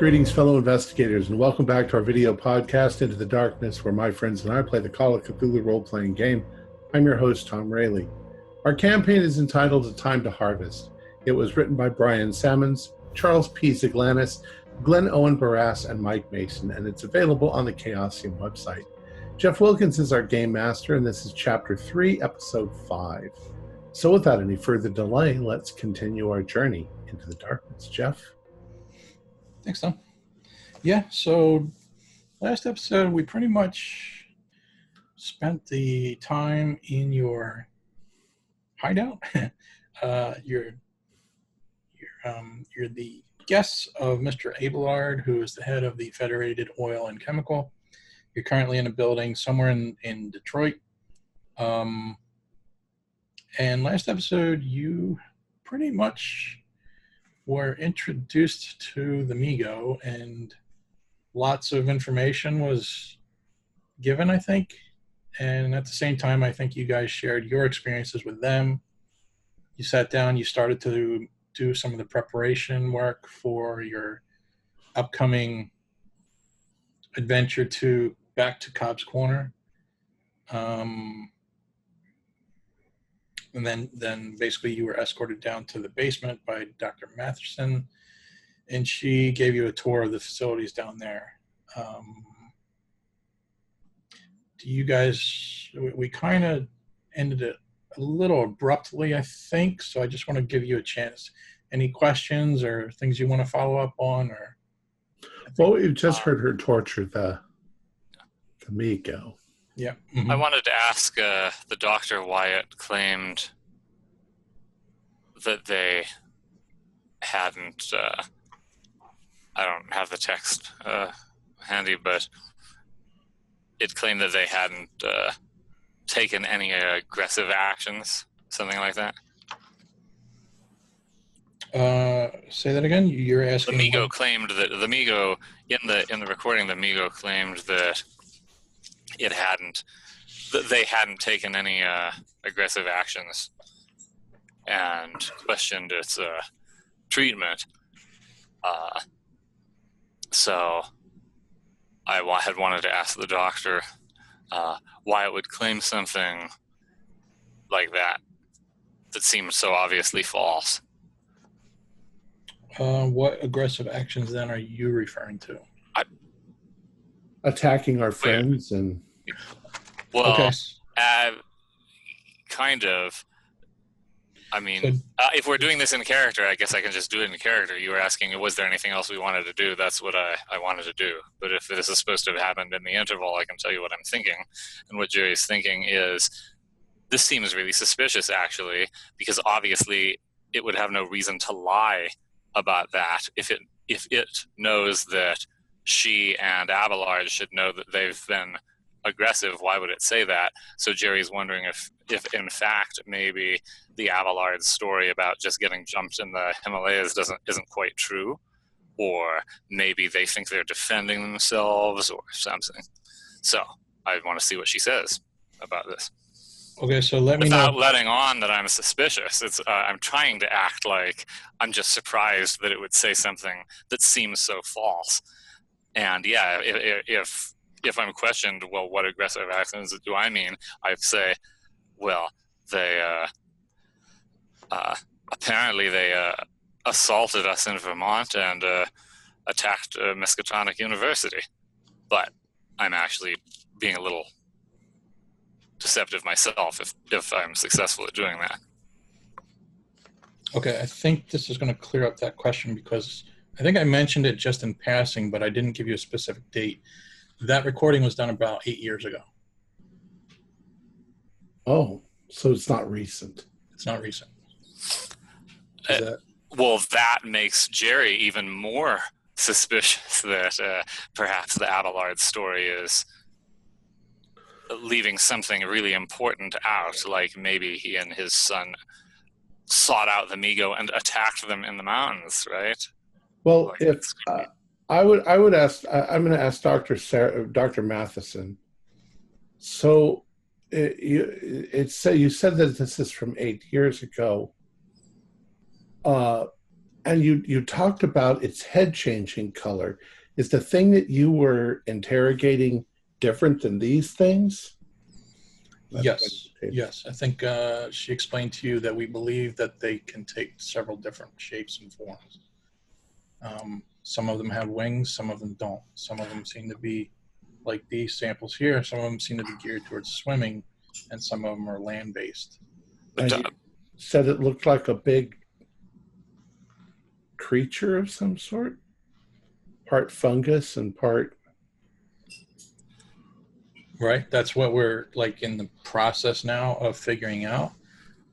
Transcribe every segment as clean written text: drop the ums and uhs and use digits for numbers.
Greetings, fellow investigators, and welcome back to our video podcast, Into the Darkness, where my friends and I play the Call of Cthulhu role-playing game. I'm your host, Tom Rayleigh. Our campaign is entitled A Time to Harvest. It was written by Brian Sammons, Charles P. Ziglanis, Glenn Owen Barras, and Mike Mason, and it's available on the Chaosium website. Jeff Wilkins is our game master, and this is Chapter 3, Episode 5. So without any further delay, let's continue our journey into the darkness. Jeff? Thanks, Tom. Yeah, so last episode, we pretty much spent the time in your hideout. You're the guest of Mr. Abelard, who is the head of the Federated Oil and Chemical. You're currently in a building somewhere in Detroit. And last episode, you pretty much were introduced to the Migo, and lots of information was given, I think. And at the same time, I think you guys shared your experiences with them. You sat down, you started to do some of the preparation work for your upcoming adventure back to Cobb's Corner. And then basically you were escorted down to the basement by Dr. Matheson, and she gave you a tour of the facilities down there. Do you guys, we kind of ended it a little abruptly, I think, so I just want to give you a chance. Any questions or things you want to follow up on? Well, we've just heard her torture the Migo. Yeah. Mm-hmm. I wanted to ask the doctor why it claimed that they hadn't, I don't have the text handy, but it claimed that they hadn't taken any aggressive actions, something like that. Say that again? You're asking. The Migo claimed that the Migo in the recording. The Migo claimed that they hadn't taken any aggressive actions, and questioned its treatment. So I had wanted to ask the doctor why it would claim something like that seemed so obviously false. What aggressive actions then are you referring to? Attacking our friends and... Well, okay. Kind of. I mean, if we're doing this in character, I guess I can just do it in character. You were asking, was there anything else we wanted to do? That's what I wanted to do. But if this is supposed to have happened in the interval, I can tell you what I'm thinking. And what Jerry's thinking is, this seems really suspicious, actually, because obviously it would have no reason to lie about that. If it knows that she and Abelard should know that they've been aggressive, why would it say that? So Jerry's wondering if in fact maybe the Abelard story about just getting jumped in the Himalayas isn't quite true, or maybe they think they're defending themselves or something. So I want to see what she says about this. Okay, so let me without know. letting on that I'm suspicious. It's I'm trying to act like I'm just surprised that it would say something that seems so false. And yeah, if I'm questioned, well, what aggressive actions do I mean? I'd say, well, they apparently they assaulted us in Vermont and attacked Miskatonic University. But I'm actually being a little deceptive myself if I'm successful at doing that. Okay, I think this is going to clear up that question, because I think I mentioned it just in passing, but I didn't give you a specific date. That recording was done about 8 years ago. Oh, so it's not recent. It's not recent. Well, that makes Jerry even more suspicious that perhaps the Abelard story is leaving something really important out, like maybe he and his son sought out the Migo and attacked them in the mountains, right? Well, like if I would ask, I'm going to ask Dr. Matheson. So you said that this is from 8 years ago. And you talked about its head changing color. Is the thing that you were interrogating different than these things? Yes. I think she explained to you that we believe that they can take several different shapes and forms. Some of them have wings, some of them don't. Some of them seem to be like these samples here. Some of them seem to be geared towards swimming, and some of them are land-based. And you said it looked like a big creature of some sort? Part fungus and part... Right. That's what we're like in the process now of figuring out.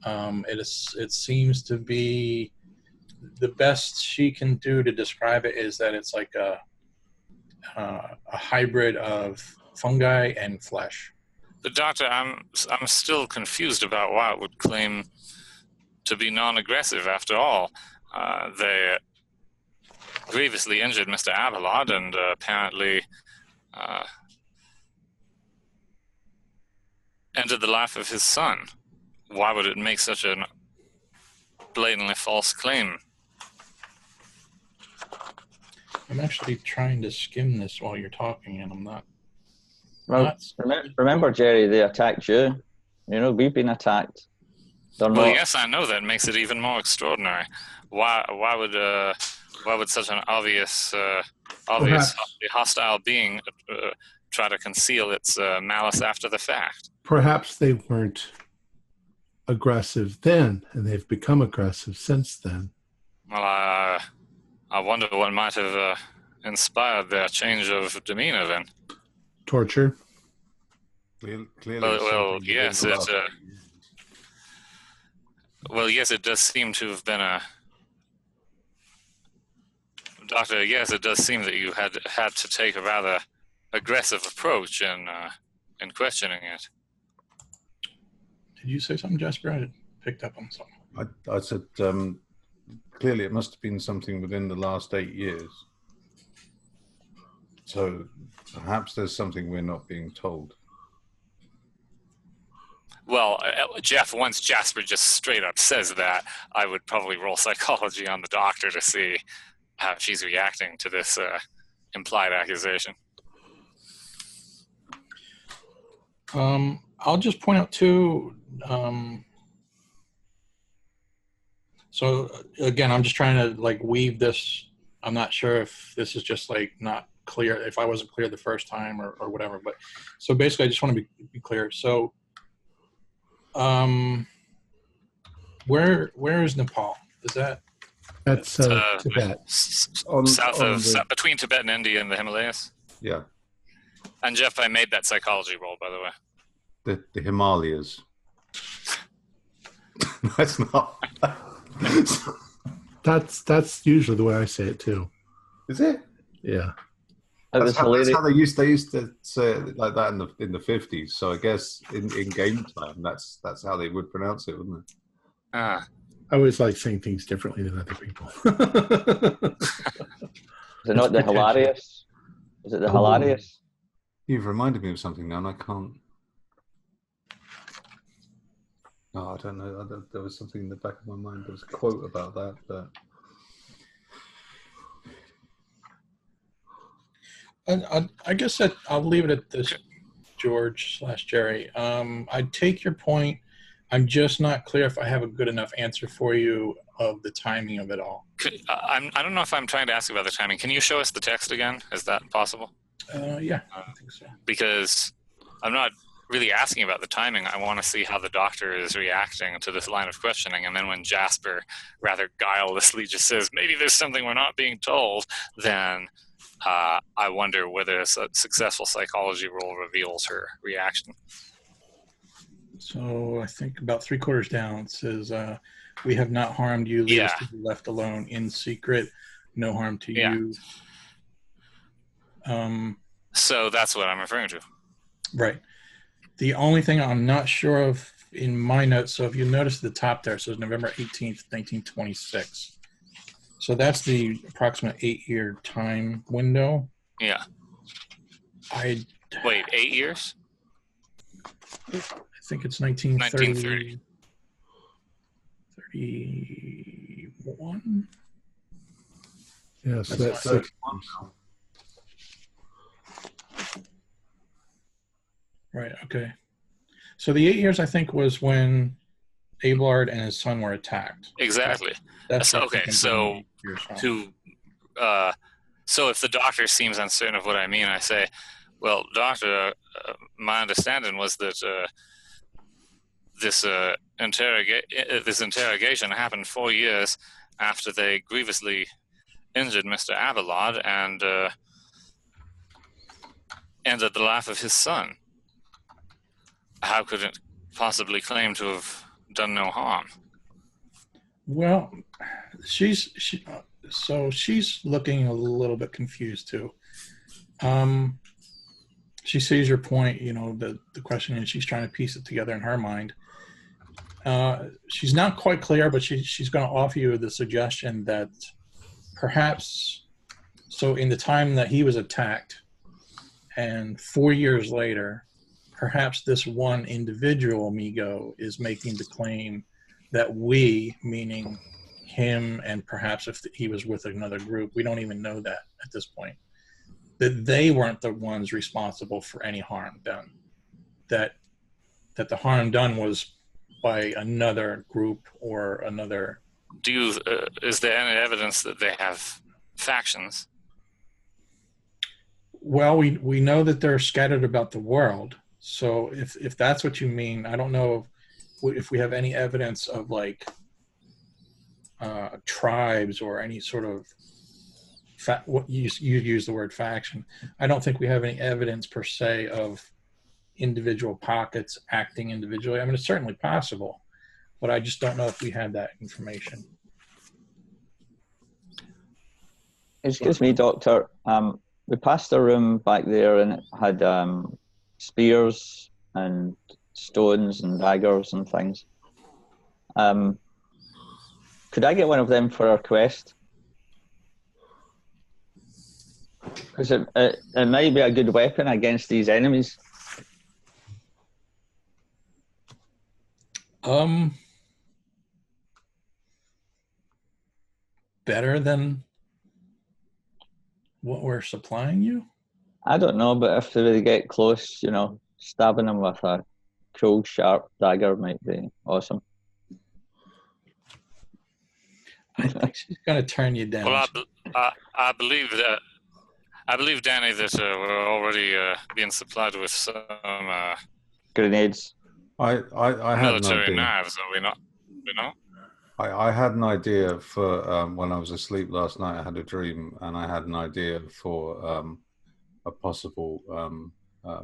It seems to be the best she can do to describe it is that it's like a hybrid of fungi and flesh. But Doctor, I'm still confused about why it would claim to be non-aggressive. After all, they grievously injured Mr. Abelard and apparently ended the life of his son. Why would it make such a blatantly false claim? I'm actually trying to skim this while you're talking, and I'm not. Well, remember, Jerry, they attacked you. You know, we've been attacked. Well, yes, I know that makes it even more extraordinary. Why would such an obvious hostile being try to conceal its malice after the fact? Perhaps they weren't aggressive then, and they've become aggressive since then. Well, I wonder what might have inspired their change of demeanor then. Torture? Clearly well, yes, it does seem to have been a... Doctor, yes, it does seem that you had to take a rather aggressive approach in questioning it. Did you say something, Jasper? I picked up on something. I said, clearly it must have been something within the last 8 years. So perhaps there's something we're not being told. Well, Jeff, once Jasper just straight up says that, I would probably roll psychology on the doctor to see how she's reacting to this implied accusation. I'll just point out too, so again, I'm just trying to like weave this. I'm not sure if this is just like not clear, if I wasn't clear the first time or whatever, but so basically I just want to be clear. So where is Nepal? Is that? That's Tibet. Between Tibet and India and the Himalayas. Yeah. And Jeff, I made that psychology roll, by the way. The Himalayas. That's not. That's usually the way I say it too. Is it? Yeah. That's how they used to say it like that in the 50s. So I guess in game time, that's how they would pronounce it, wouldn't it? Ah. I always like saying things differently than other people. Is it not the hilarious? Is it the hilarious? You've reminded me of something now, and I can't. No, I don't know. There was something in the back of my mind. There was a quote about that, but. I guess that I'll leave it at this, George/Jerry. I take your point. I'm just not clear if I have a good enough answer for you of the timing of it all. I don't know if I'm trying to ask about the timing. Can you show us the text again? Is that possible? Yeah, I think so. Because I'm not really asking about the timing. I want to see how the doctor is reacting to this line of questioning. And then when Jasper rather guilelessly just says, maybe there's something we're not being told, then I wonder whether a successful psychology roll reveals her reaction. So I think about 3/4 down, it says, we have not harmed you. Leave us to be left alone in secret. No harm to you. So that's what I'm referring to. Right. The only thing I'm not sure of in my notes, so if you notice at the top there, it says November 18th, 1926. So that's the approximate 8-year time window. Yeah. Wait, 8 years? I think it's 1930. 1930. 31? Yeah, so that's 6 months. Right, okay. So the 8 years, I think, was when Abelard and his son were attacked. Exactly. That's okay, so so if the doctor seems uncertain of what I mean, I say, well, doctor, my understanding was that this interrogation happened 4 years after they grievously injured Mr. Abelard and ended the life of his son. How could it possibly claim to have done no harm? Well, she's looking a little bit confused too. She sees your point. The question is, she's trying to piece it together in her mind. She's not quite clear, but she's going to offer you the suggestion that perhaps, so in the time that he was attacked and 4 years later, perhaps this one individual amigo is making the claim that we, meaning him, and perhaps if he was with another group, we don't even know that at this point, that they weren't the ones responsible for any harm done. That the harm done was by another group or another. Is there any evidence that they have factions? Well, we know that they're scattered about the world. So if that's what you mean, I don't know if we have any evidence of like tribes or any sort of what you use the word faction. I don't think we have any evidence per se of individual pockets acting individually. I mean, it's certainly possible, but I just don't know if we had that information. Excuse me, Doctor. We passed a room back there and it had spears and stones and daggers and things. Could I get one of them for our quest? Because it might be a good weapon against these enemies. Better than what we're supplying you? I don't know, but if they get close, stabbing them with a cool, sharp dagger might be awesome. I think she's going to turn you down. Well, I believe Danny, that we're already being supplied with some grenades. I had military knives, are we not? I had an idea for when I was asleep last night. I had a dream, and I had an idea for a possible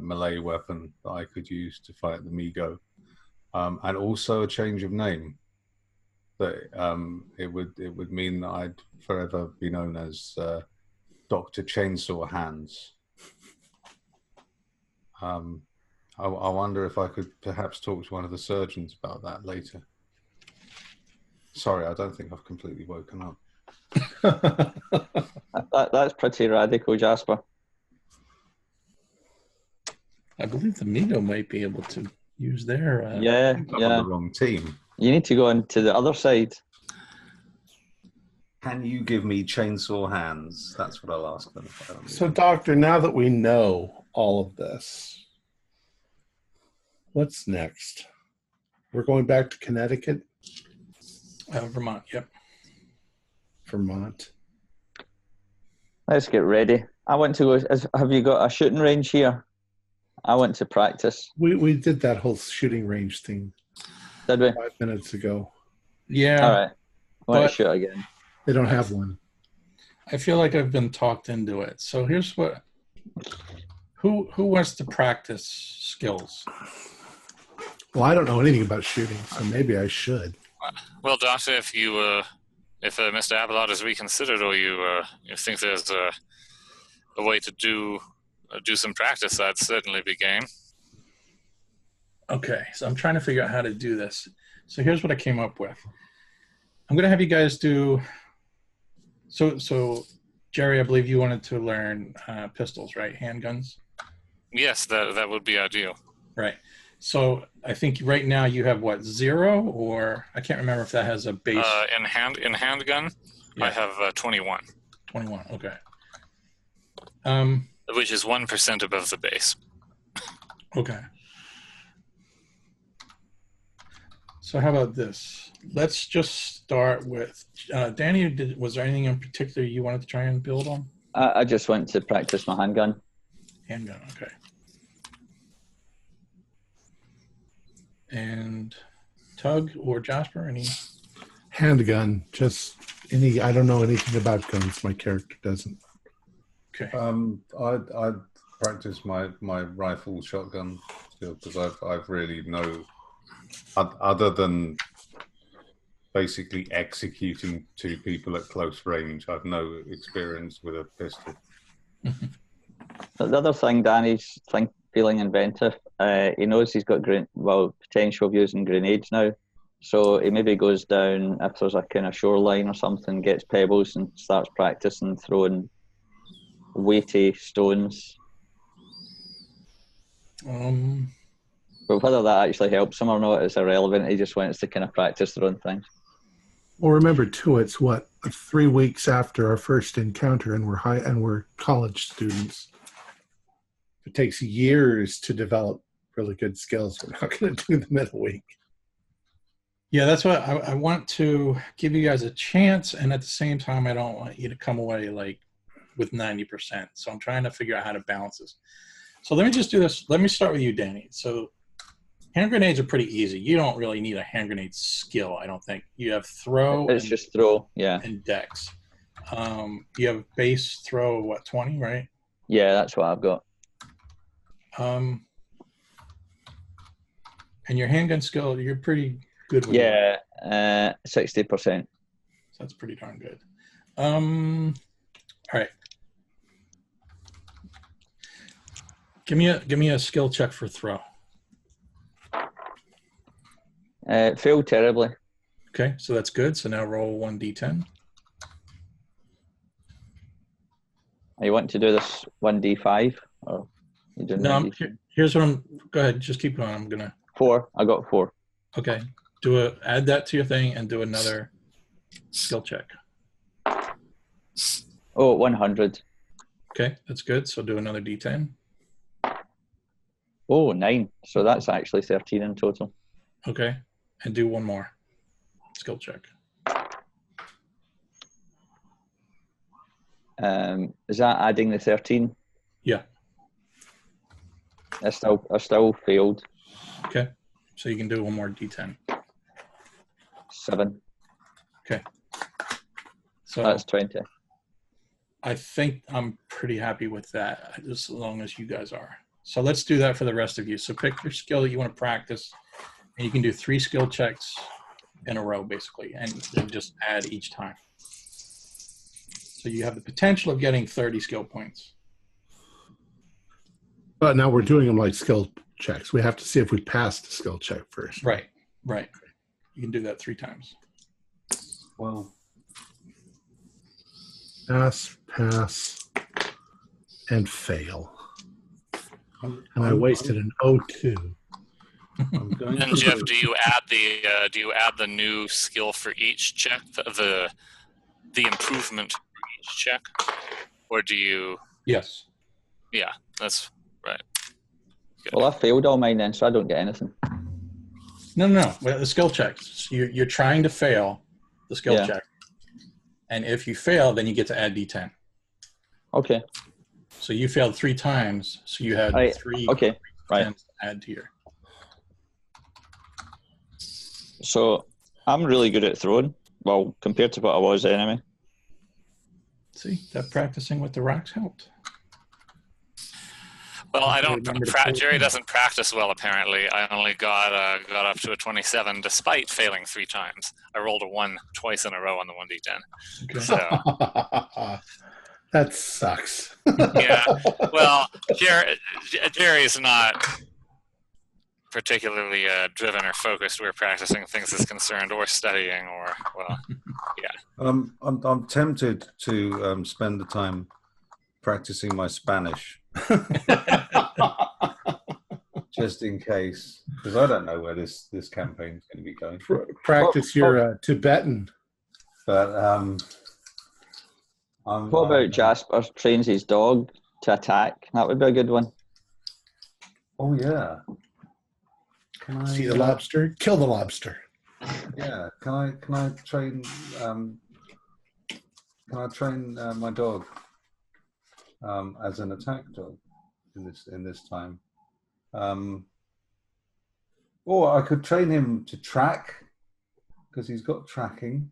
melee weapon that I could use to fight the Migo, and also a change of name. That it would mean that I'd forever be known as Dr. Chainsaw Hands. I wonder if I could perhaps talk to one of the surgeons about that later. Sorry, I don't think I've completely woken up. That's pretty radical, Jasper. I believe the Migo might be able to use their... I'm on the wrong team. You need to go on to the other side. Can you give me chainsaw hands? That's what I'll ask them. So, Doctor, now that we know all of this, what's next? We're going back to Connecticut? Vermont, yep. Vermont. Let's get ready. I want to go. Have you got a shooting range here? I want to practice. We did that whole shooting range thing. Did we? 5 minutes ago. Yeah. All right. I want to shoot again. They don't have one. I feel like I've been talked into it. So here's what... Who wants to practice skills? Well, I don't know anything about shooting, so maybe I should. Well, Doctor, if Mr. Abelard is reconsidered, or you think there's a way to do some practice, I'd certainly be game. Okay, so I'm trying to figure out how to do this. So here's what I came up with. I'm going to have you guys do... So Jerry, I believe you wanted to learn pistols, right? Handguns? Yes, that would be ideal. Right. So I think right now you have, what, 0? Or I can't remember if that has a base... In handgun, yeah. I have 21. 21. Okay. Which is 1% above the base. Okay. So how about this? Let's just start with Danny. Was there anything in particular you wanted to try and build on? I just went to practice my handgun. Handgun, okay. And Tug or Jasper, any? Handgun. Just any. I don't know anything about guns. My character doesn't. Okay. I'd practice my rifle shotgun skill because I've really no other than basically executing two people at close range. I've no experience with a pistol. The other thing, Danny's feeling inventive. He knows he's got potential of using grenades now. So he maybe goes down, if there's a kind of shoreline or something, gets pebbles and starts practicing throwing weighty stones. But whether that actually helps him or not is irrelevant. He just wants to kind of practice throwing things. Well, remember too, it's 3 weeks after our first encounter, and we're college students. It takes years to develop really good skills. We're not going to do them in a week. Yeah, that's what I want to give you guys a chance, and at the same time, I don't want you to come away like with 90%. So I'm trying to figure out how to balance this. So let me just do this. Let me start with you, Danny. So hand grenades are pretty easy. You don't really need a hand grenade skill, I don't think. You have throw. It's just throw, yeah. And dex. You have base throw, what, 20, right? Yeah, that's what I've got. And your handgun skill, you're pretty good with. Yeah, 60%. So that's pretty darn good. All right. Give me a skill check for throw. Failed terribly. Okay, so that's good. So now roll 1d10. You want to do this 1d5? Or you doing no, here's what I'm. Go ahead, just keep going. I'm gonna. 4. I got 4. Okay, add that to your thing and do another skill check. Oh, 100. Okay, that's good. So do another d10. Oh, 9. So that's actually 13 in total. Okay, and do one more skill check. Is that adding the 13? Yeah. I still failed. Okay, so you can do one more d10. 7. Okay. So that's 20. I think I'm pretty happy with that, as long as you guys are. So let's do that for the rest of you. So pick your skill that you want to practice, and you can do 3 skill checks in a row, basically, and then just add each time. So you have the potential of getting 30 skill points. But now we're doing them like skill checks. We have to see if we pass the skill check first. Right. You can do that 3 times. Well, pass, and fail. And I wasted an 02. And Jeff, do you add the new skill for each check, the improvement for each check, or do you? Yes. Yeah, that's right. Good. Well, I failed all mine then, so I don't get anything. No. Well, the skill checks. You're trying to fail the skill check, and if you fail, then you get to add d10. Okay. So you failed 3 times, so you had 3 okay. Right. to add to your. So I'm really good at throwing, well, compared to what I was anyway. See, that practicing with the rocks helped. Well, I don't. Jerry doesn't practice well. Apparently, I only got up to a 27, despite failing 3 times. I rolled a 1 twice in a row on the 1d10. Okay. So that sucks. Yeah. Well, Jerry's not particularly driven or focused where practicing things is concerned, or studying, or yeah. I'm tempted to spend the time practicing my Spanish. Just in case, because I don't know where this campaign's going to be going. Practice your Tibetan. But What about Jasper trains his dog to attack? That would be a good one. Oh yeah. Can I see the lobster? Kill the lobster. Yeah. Can I train? Can I train my dog as an attack dog in this time? Or I could train him to track because he's got tracking.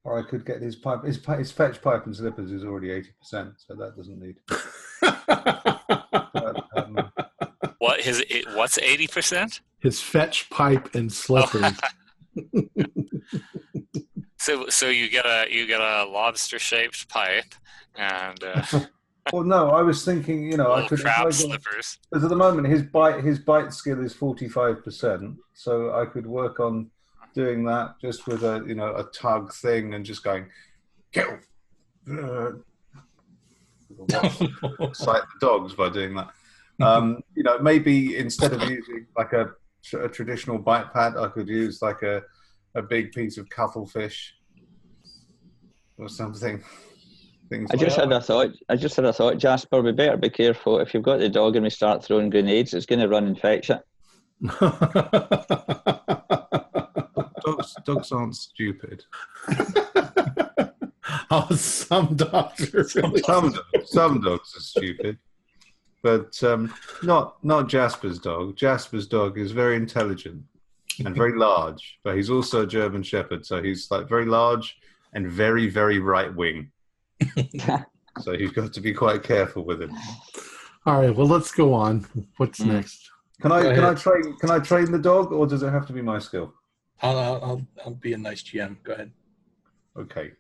Or I could get his pipe. His fetch, pipe, and slippers is already 80%, so that doesn't need. What's 80%? His fetch, pipe, and slippers. So you get a lobster-shaped pipe and. Well, no, I was thinking, I could crab slippers. Because at the moment his bite skill is 45%, so I could work on doing that just with a tug thing and just going, excite the dogs by doing that. Maybe instead of using like a traditional bite pad, I could use like a big piece of cuttlefish or something. I just had a thought, Jasper. We better be careful. If you've got the dog and we start throwing grenades, it's going to run and fetch it. Dogs aren't stupid. Some dogs are really some dogs are stupid, but not Jasper's dog. Jasper's dog is very intelligent and very large, but he's also a German Shepherd, so he's like very large and very, very right wing. So you've got to be quite careful with him. All right, well, let's go on. What's next? Can I train the dog, or does it have to be my skill? I'll be a nice GM. Go ahead. Okay.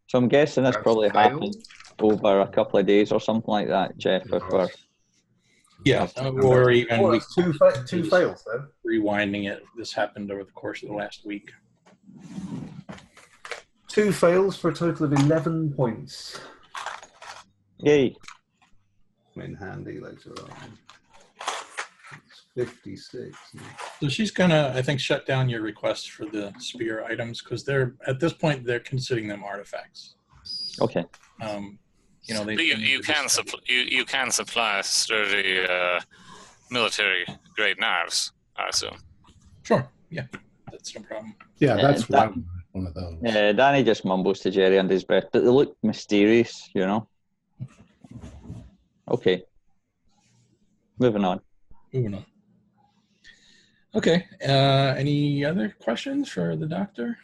So I'm guessing this probably happened over a couple of days or something like that, Jeff. Yeah, or even two fails then. Rewinding it, this happened over the course of the last week. 2 fails for a total of 11 points. Yay. I'm in handy later on. It's 56. So she's gonna, I think, shut down your request for the spear items because they're at this point they're considering them artifacts. Okay. You can supply sturdy military grade knives, I assume. Sure. Yeah, that's no problem. Yeah, that's one of those. Yeah, Danny just mumbles to Jerry under his breath, but they look mysterious, Okay. Moving on. Okay. Any other questions for the doctor?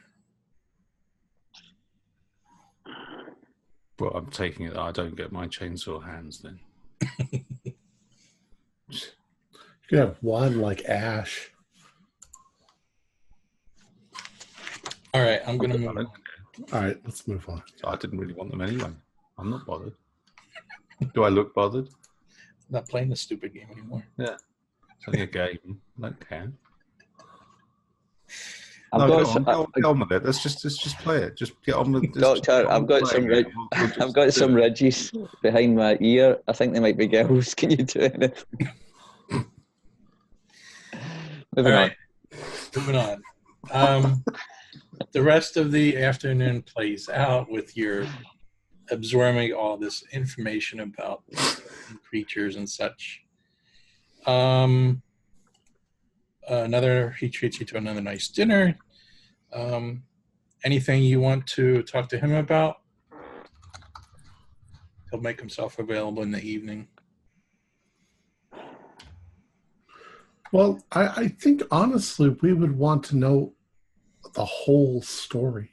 Well, I'm taking it that I don't get my chainsaw hands then. You could have one like Ash. All right, I'm going to move on. All right, let's move on. I didn't really want them anyway. I'm not bothered. Do I look bothered? Not playing this stupid game anymore. Yeah. It's only a game. I don't care. Get on with it. Let's just play it. Just get on with it. Doctor, I've got some ridges behind my ear. I think they might be girls. Can you do anything? Moving on. The rest of the afternoon plays out with your absorbing all this information about creatures and such. He treats you to another nice dinner. Anything you want to talk to him about? He'll make himself available in the evening. Well, I think honestly we would want to know the whole story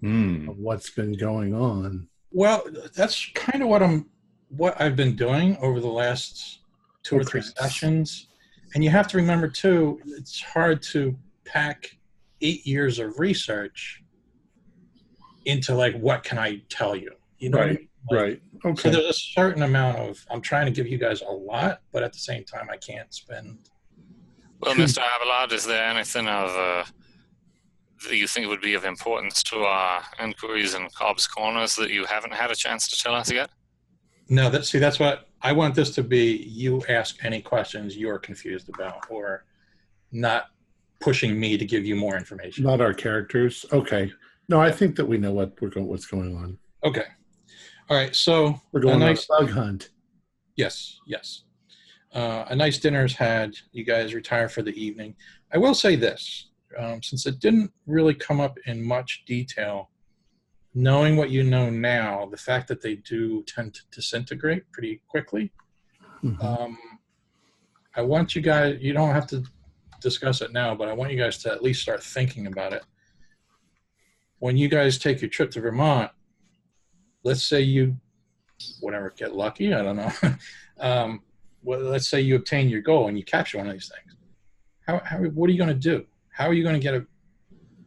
of what's been going on. Well, that's kind of what I've been doing over the last 2 or 3 sessions. And you have to remember too, it's hard to pack 8 years of research into like, what can I tell you? You know, right? Right. Okay. So there's a certain amount of, I'm trying to give you guys a lot, but at the same time, I can't spend. Well, Mr. Abelard, is there anything that you think would be of importance to our inquiries in Cobb's Corners that you haven't had a chance to tell us yet? No, that's what I want this to be. You ask any questions you're confused about, or not pushing me to give you more information. Not our characters. Okay. No, I think that we know what's going on. Okay. All right. So we're going on a bug hunt. Yes. A nice dinner's had. You guys retire for the evening. I will say this, since it didn't really come up in much detail, knowing what you know now, the fact that they do tend to disintegrate pretty quickly, I want you guys, you don't have to discuss it now, but I want you guys to at least start thinking about it. When you guys take your trip to Vermont, let's say you, get lucky, I don't know. Well, let's say you obtain your goal and you capture one of these things. What are you going to do? How are you going to get it?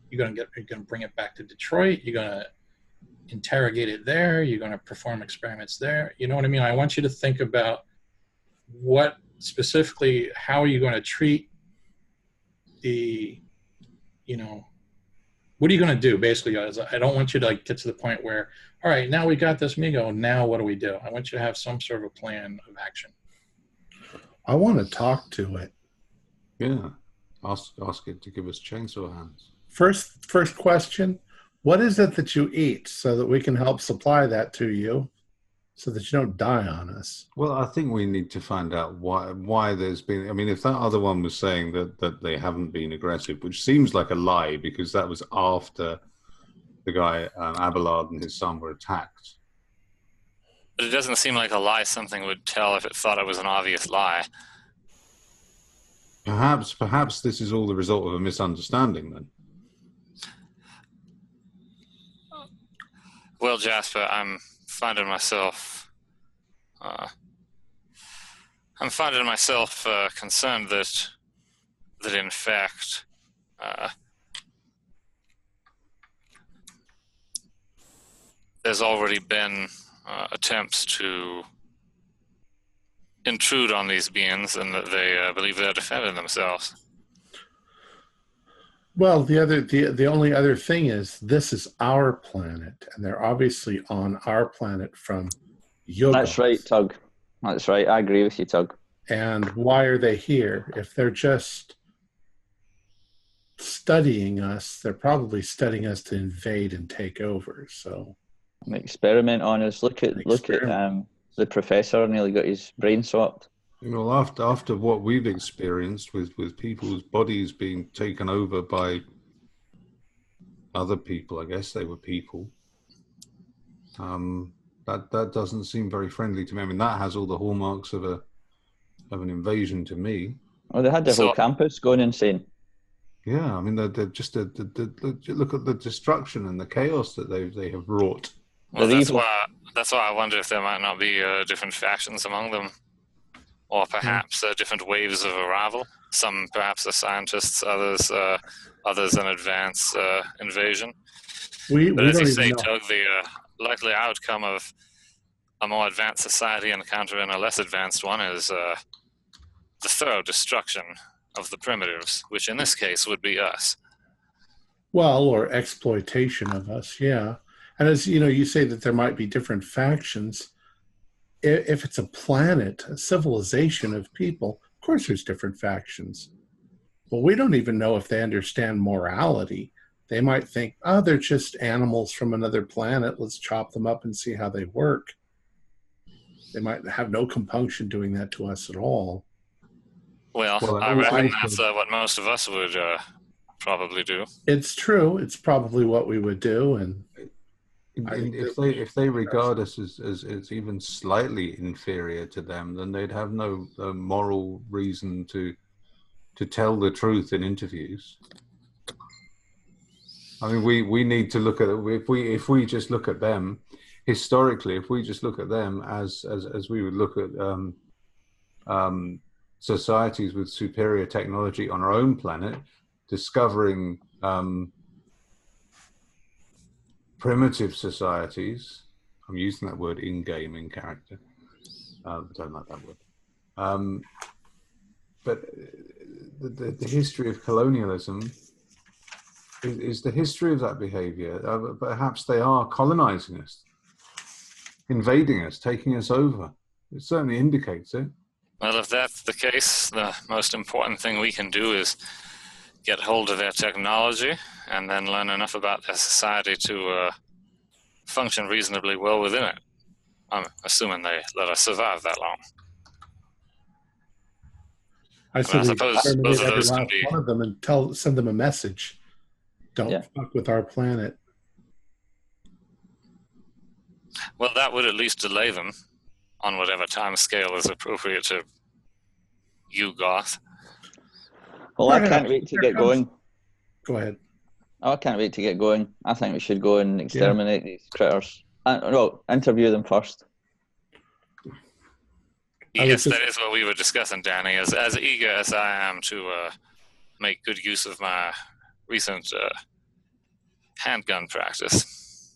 You're going to bring it back to Detroit. You're going to interrogate it there. You're going to perform experiments there. You know what I mean? I want you to think about what specifically, how are you going to treat the, what are you going to do? Basically, I don't want you to get to the point where, all right, now we got this Migo. Now what do we do? I want you to have some sort of a plan of action. I want to talk to it. Yeah. Ask it to give us chainsaw hands. First question, what is it that you eat so that we can help supply that to you so that you don't die on us? Well, I think we need to find out why there's been... I mean, if that other one was saying that they haven't been aggressive, which seems like a lie because that was after the guy, Abelard, and his son were attacked. But it doesn't seem like a lie something would tell if it thought it was an obvious lie. Perhaps this is all the result of a misunderstanding then. Well, Jasper, I'm finding myself concerned that in fact there's already been attempts to intrude on these beings, and that they believe they're defending themselves. Well, the only other thing is this is our planet, and they're obviously on our planet from Yoggoth. That's right, Tug. That's right. I agree with you, Tug. And why are they here? If they're just studying us, they're probably studying us to invade and take over. So, an experiment on us. Look at the professor nearly got his brain swapped. After what we've experienced with people's bodies being taken over by other people, I guess they were people. That doesn't seem very friendly to me. I mean, that has all the hallmarks of an invasion to me. Oh, they had the whole campus going insane. Yeah, I mean, they're just look at the destruction and the chaos that they have wrought. Well, that's why I wonder if there might not be different factions among them, or perhaps different waves of arrival. Some perhaps are scientists, others an advanced invasion. But as you say, Doug, the likely outcome of a more advanced society encountering a less advanced one is the thorough destruction of the primitives, which in this case would be us. Well, or exploitation of us, yeah. And as you say that there might be different factions. If it's a planet, a civilization of people, of course there's different factions. But we don't even know if they understand morality. They might think, oh, they're just animals from another planet. Let's chop them up and see how they work. They might have no compunction doing that to us at all. Well I reckon that's what most of us would probably do. It's true. It's probably what we would do. And if they regard us as even slightly inferior to them, then they'd have no moral reason to tell the truth in interviews. I mean, we need to look at if we just look at them historically. If we just look at them as we would look at societies with superior technology on our own planet, discovering primitive societies. I'm using that word in-game, in character. I don't like that word. But the history of colonialism is the history of that behavior. Perhaps they are colonizing us, invading us, taking us over. It certainly indicates it. Well, if that's the case, the most important thing we can do is get hold of their technology and then learn enough about their society to function reasonably well within it. I'm assuming they let us survive that long. I suppose both of those can be one of them and send them a message. Don't fuck with our planet. Well, that would at least delay them on whatever time scale is appropriate to you, Goth. Well, I can't wait to get going. Go ahead. Oh, I can't wait to get going. I think we should go and exterminate these critters. No, interview them first. Yes, that is what we were discussing, Danny. As eager as I am to make good use of my recent handgun practice.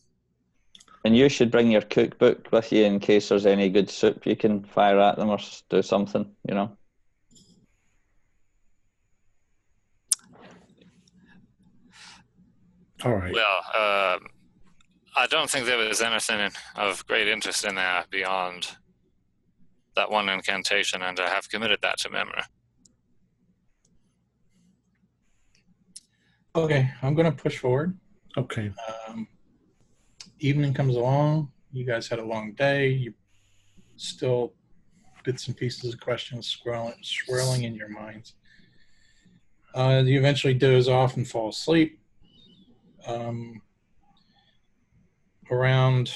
And you should bring your cookbook with you in case there's any good soup you can fire at them or do something, you know. All right. Well, I don't think there was anything of great interest in there beyond that one incantation, and I have committed that to memory. Okay, I'm going to push forward. Okay. Evening comes along. You guys had a long day. You still bits and pieces of questions swirling in your minds. You eventually doze off and fall asleep. Around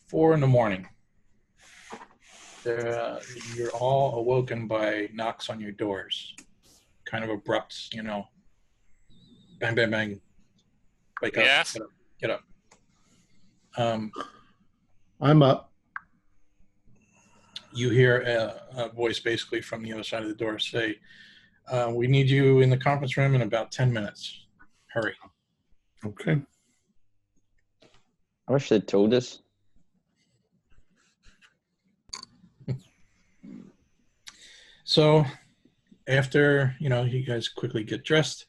4 a.m, you're all awoken by knocks on your doors. Kind of abrupt, you know. Bang, bang, bang. Wake up. Yes. Get up. I'm up. You hear a voice basically from the other side of the door say, we need you in the conference room in about 10 minutes. Hurry. Okay. I wish they'd told us. So after, you guys quickly get dressed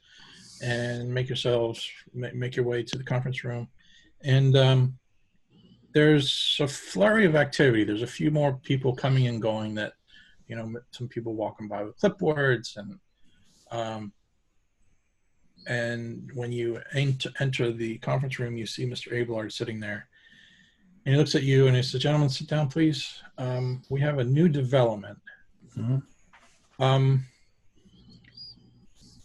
and make your way to the conference room. And there's a flurry of activity. There's a few more people coming and going that, some people walking by with clipboards and when you enter the conference room, you see Mr. Abelard sitting there. And he looks at you and he says, gentlemen, sit down, please. We have a new development. Mm-hmm.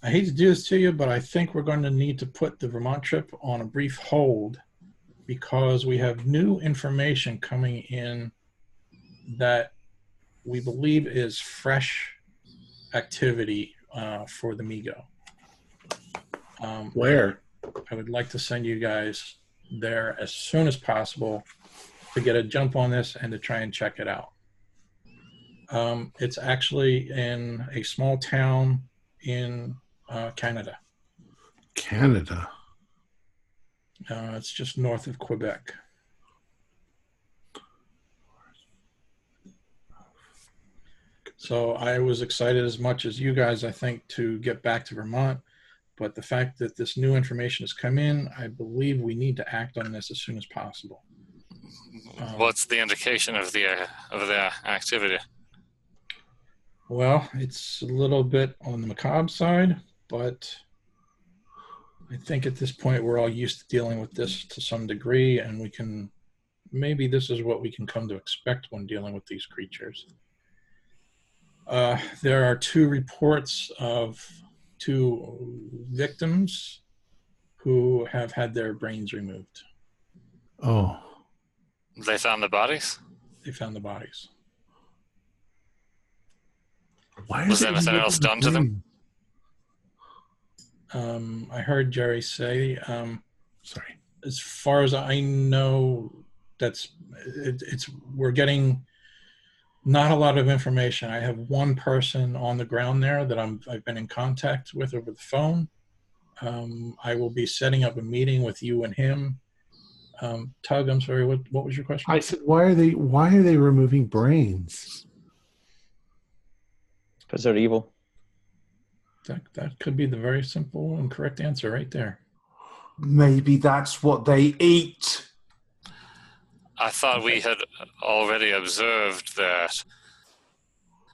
I hate to do this to you, but I think we're going to need to put the Vermont trip on a brief hold because we have new information coming in that we believe is fresh activity for the Migo. Where? I would like to send you guys there as soon as possible to get a jump on this and to try and check it out. It's actually in a small town in Canada. Canada? It's just north of Quebec. So I was excited as much as you guys, I think, to get back to Vermont. But the fact that this new information has come in, I believe we need to act on this as soon as possible. What's the indication of their activity? Well, it's a little bit on the macabre side, but I think at this point we're all used to dealing with this to some degree, and maybe this is what we can come to expect when dealing with these creatures. There are 2 reports of 2 victims who have had their brains removed. Oh. They found the bodies? They found the bodies. Was anything else done to them? I heard Jerry say, sorry. As far as I know, we're getting not a lot of information. I have one person on the ground there that I've been in contact with over the phone. I will be setting up a meeting with you and him. Tug, I'm sorry, what was your question? I said, why are they removing brains? Because they're evil. That could be the very simple and correct answer right there. Maybe that's what they eat. I thought we had already observed that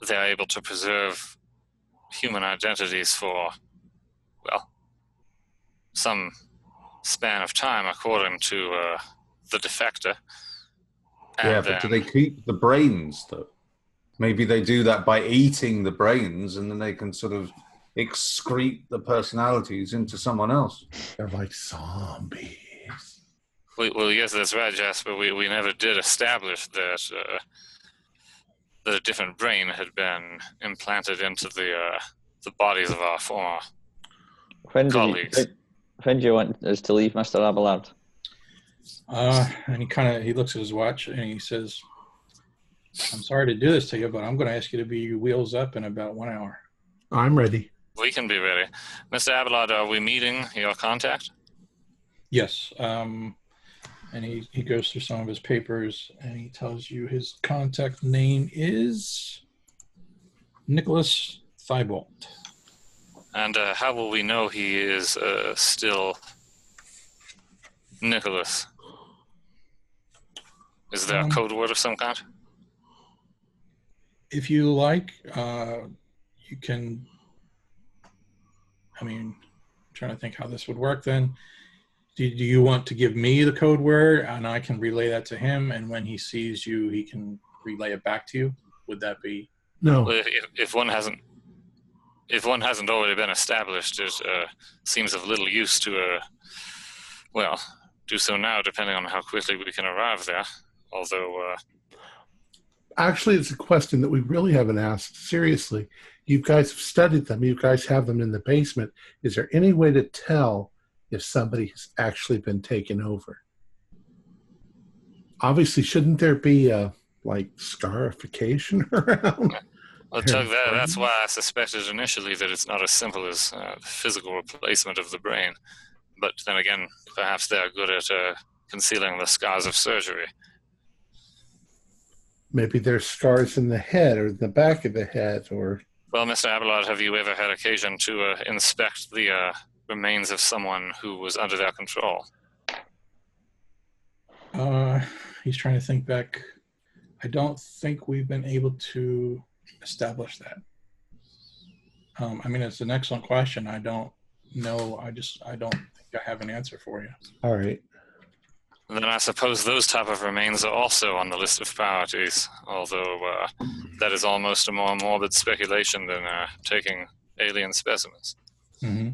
they're able to preserve human identities for, well, some span of time, according to the defector. Yeah, but do they keep the brains, though? Maybe they do that by eating the brains, and then they can sort of excrete the personalities into someone else. They're like zombies. Well, yes, that's right, Jasper. We never did establish that that a different brain had been implanted into the bodies of our former colleagues. When do you want us to leave, Mr. Abelard? And he looks at his watch and he says, "I'm sorry to do this to you, but I'm going to ask you to be wheels up in about 1 hour." I'm ready. We can be ready. Mr. Abelard, are we meeting your contact? Yes. And he goes through some of his papers and he tells you his contact name is Nicholas Thibault. And how will we know he is still Nicholas? Is there a code word of some kind? If you like, you can... I'm trying to think how this would work then. Do you want to give me the code word and I can relay that to him, and when he sees you, he can relay it back to you? Would that be... No. Well, if one hasn't already been established, it seems of little use to, do so now, depending on how quickly we can arrive there. Although... Actually, it's a question that we really haven't asked. Seriously, you guys have studied them. You guys have them in the basement. Is there any way to tell if somebody has actually been taken over? Obviously, shouldn't there be scarification around? Well, Doug, that's why I suspected initially that it's not as simple as physical replacement of the brain. But then again, perhaps they're good at concealing the scars of surgery. Maybe there's scars in the head or the back of the head, or... Well, Mr. Abelard, have you ever had occasion to inspect the remains of someone who was under their control? He's trying to think back. I don't think we've been able to establish that. It's an excellent question. I don't know. I don't think I have an answer for you. All right. Then I suppose those type of remains are also on the list of priorities, although that is almost a more morbid speculation than taking alien specimens. Mm-hmm.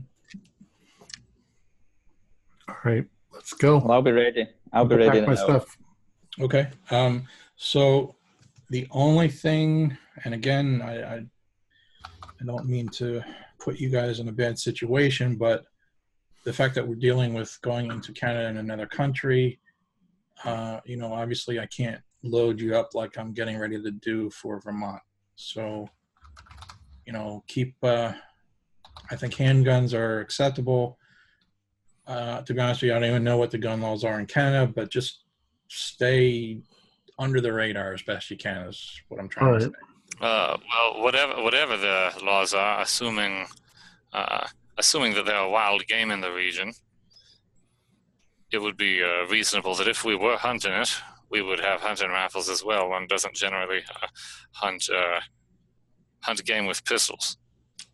All right, let's go. Well, I'll be ready. I'll be ready. Pack my stuff. Okay. So the only thing, and again, I don't mean to put you guys in a bad situation, but the fact that we're dealing with going into Canada and another country, obviously I can't load you up like I'm getting ready to do for Vermont. So, keep, I think handguns are acceptable. To be honest with you, I don't even know what the gun laws are in Canada, but just stay under the radar as best you can is what I'm trying to say. Well, whatever the laws are, assuming that there are wild game in the region, it would be reasonable that if we were hunting it, we would have hunting rifles as well. One doesn't generally hunt game with pistols.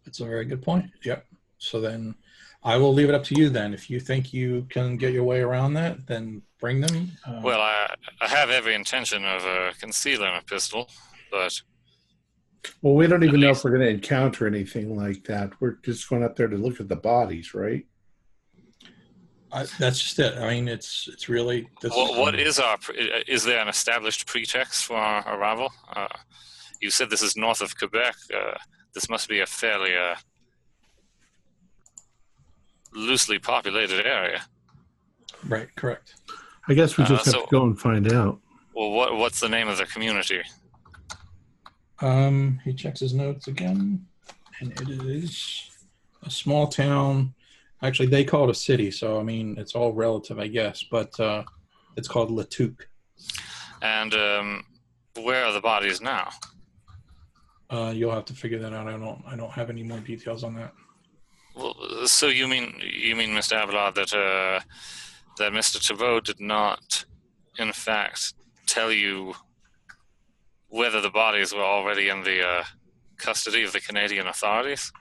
That's a very good point. Yep. So then I will leave it up to you then. If you think you can get your way around that, then bring them. Well, I have every intention of concealing a pistol, but... Well, we don't even know if we're going to encounter anything like that. We're just going up there to look at the bodies, right? That's just it. It's really... Is there an established pretext for our arrival? You said this is north of Quebec. This must be a fairly loosely populated area. Right, correct. I guess we just have to go and find out. Well, what's the name of the community? He checks his notes again, and it is a small town. Actually, they call it a city, so it's all relative, I guess. But it's called Latuque. And where are the bodies now? You'll have to figure that out. I don't have any more details on that. Well, so you mean, Mr. Abelard, that Mr. Thibault did not, in fact, tell you whether the bodies were already in the custody of the Canadian authorities?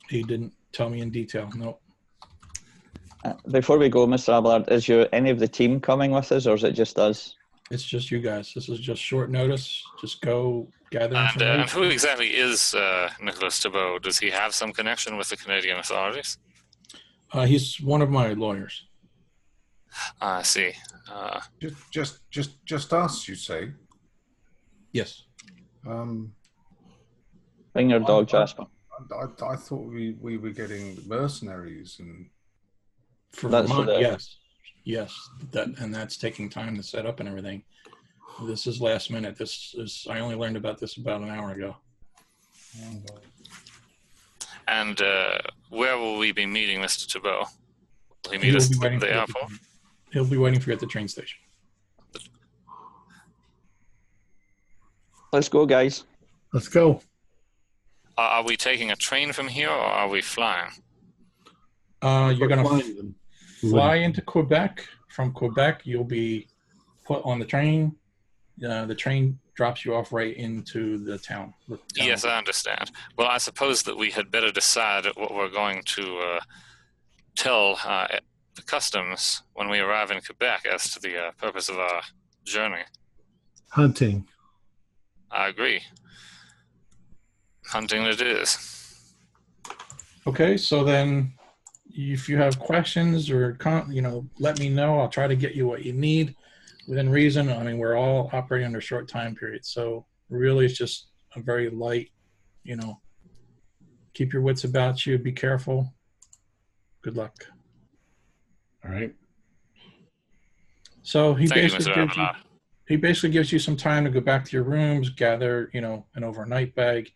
He didn't tell me in detail. Nope. Before we go, Mr. Abelard, is any of the team coming with us, or is it just us? It's just you guys. This is just short notice. Just go gather And information. who exactly is Nicholas Thibault? Does he have some connection with the Canadian authorities? He's one of my lawyers. I see. Just us, you say? Yes. Bring your dog, Jasper. I thought we were getting mercenaries and. For Vermont, yes. That's taking time to set up and everything. This is last minute. I only learned about this about an hour ago. And where will we be meeting Mr. Thibault? Will he meet us at the airport? He'll be waiting for you at the train station. Let's go, guys. Let's go. Are we taking a train from here, or are we flying? You're going to fly into Quebec. From Quebec, you'll be put on the train. The train drops you off right into the town. Yes, I understand. Well, I suppose that we had better decide what we're going to tell the customs when we arrive in Quebec as to the purpose of our journey. Hunting. I agree. Hunting it is. Okay, so then if you have questions or, let me know. I'll try to get you what you need within reason. I mean, we're all operating under short time periods. So really it's just a very light, keep your wits about you. Be careful. Good luck. All right. So he basically gives you some time to go back to your rooms, gather, an overnight bag,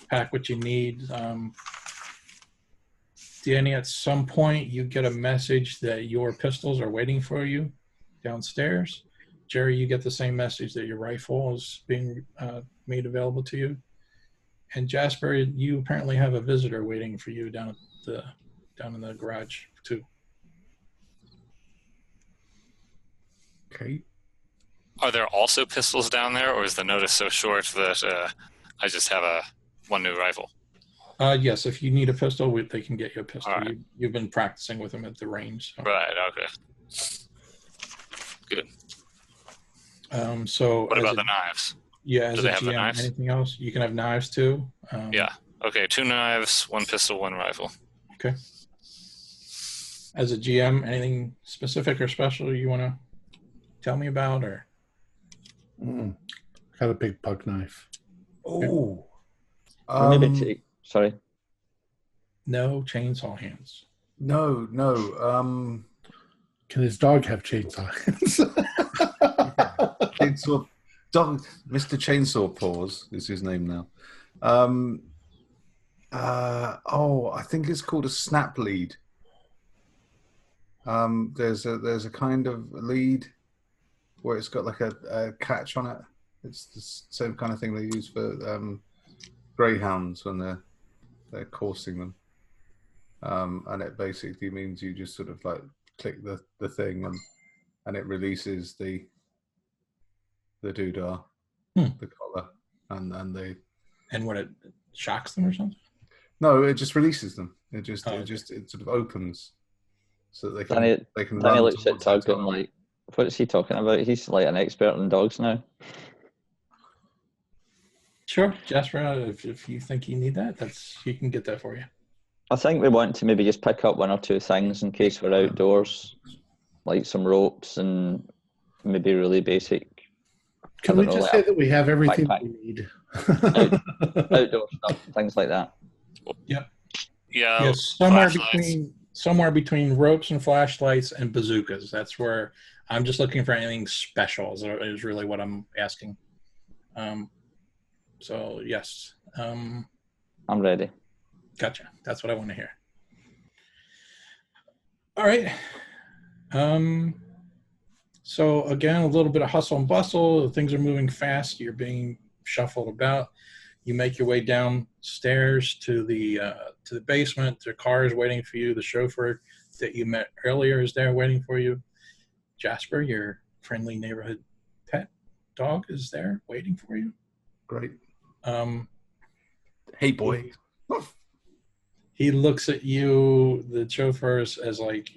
pack what you need. Danny, at some point you get a message that your pistols are waiting for you downstairs. Jerry, you get the same message that your rifle is being made available to you. And Jasper, you apparently have a visitor waiting for you down in the garage too. Okay. Are there also pistols down there, or is the notice so short that I just have one new rifle? Yes, if you need a pistol, they can get you a pistol. Right. You've been practicing with them at the range. So. Right, okay. Good. So what about the knives? Yeah, do as they a have GM, the knives? anything else? You can have knives too. Yeah. Okay, 2 knives, 1 pistol, 1 rifle. Okay. As a GM, anything specific or special you want to tell me about, or? Got a big buck knife. Oh. Sorry. No chainsaw hands. No. Can his dog have chainsaw hands? Chainsaw dog. Mr. Chainsaw Paws is his name now. I think it's called a snap lead. There's a kind of lead where it's got like a catch on it. It's the same kind of thing they use for greyhounds when they're coursing them. And it basically means you just sort of like click the thing and it releases the doodah, the collar, and they. And what, it shocks them or something? No, it just releases them. It sort of opens, so that they can. Danny looks at Tug and like, what is he talking about? He's like an expert in dogs now. Sure, Jasper. If you think you need that, he can get that for you. I think we want to maybe just pick up 1 or 2 things in case we're outdoors, like some ropes and maybe really basic. Can we just say that we have everything we need? Outdoor stuff, things like that. Yep. Yeah. Yes, somewhere between ropes and flashlights and bazookas. That's where I'm just looking for anything special. Is really what I'm asking. So yes. I'm ready. Gotcha. That's what I want to hear. All right. So again, a little bit of hustle and bustle. Things are moving fast. You're being shuffled about. You make your way downstairs to the basement. The car is waiting for you. The chauffeur that you met earlier is there waiting for you. Jasper, your friendly neighborhood pet dog, is there waiting for you. Great. Hey, boy. He looks at you, the chauffeur, as like,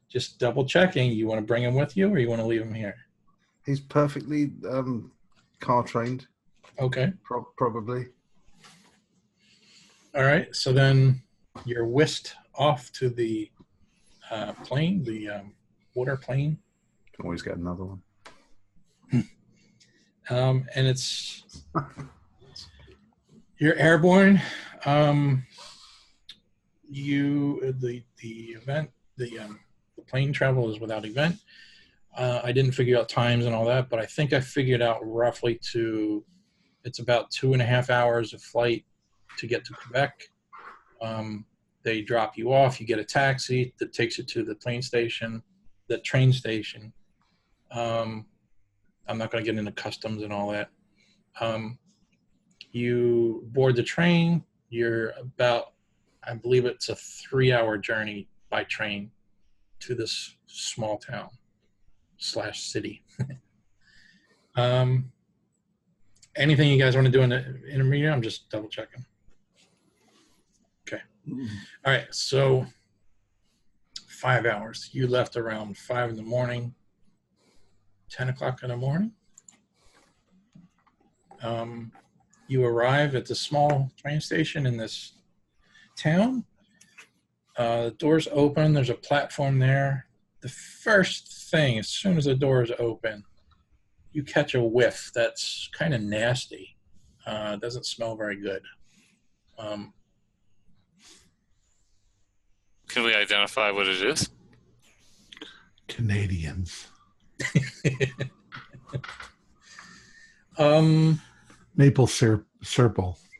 just double checking. You want to bring him with you, or you want to leave him here? He's perfectly car trained. Okay. Probably. All right. So then you're whisked off to the plane, the water plane. Can always get another one. And it's you're airborne. The plane travel is without event. I didn't figure out times and all that, but I think I figured out roughly it's about 2.5 hours of flight to get to Quebec. They drop you off. You get a taxi that takes you to the train station. I'm not going to get into customs and all that. You board the train. You're about, I believe it's a 3-hour journey by train to this small town / city. Anything you guys want to do in the intermediate? I'm just double checking. Okay. All right. So 5 hours. You left around 5 in the morning, 10 o'clock in the morning. You arrive at the small train station in this town. The doors open. There's a platform there. The first thing, as soon as the doors open, you catch a whiff that's kind of nasty. It doesn't smell very good. Can we identify what it is? Canadians. Maple syrup,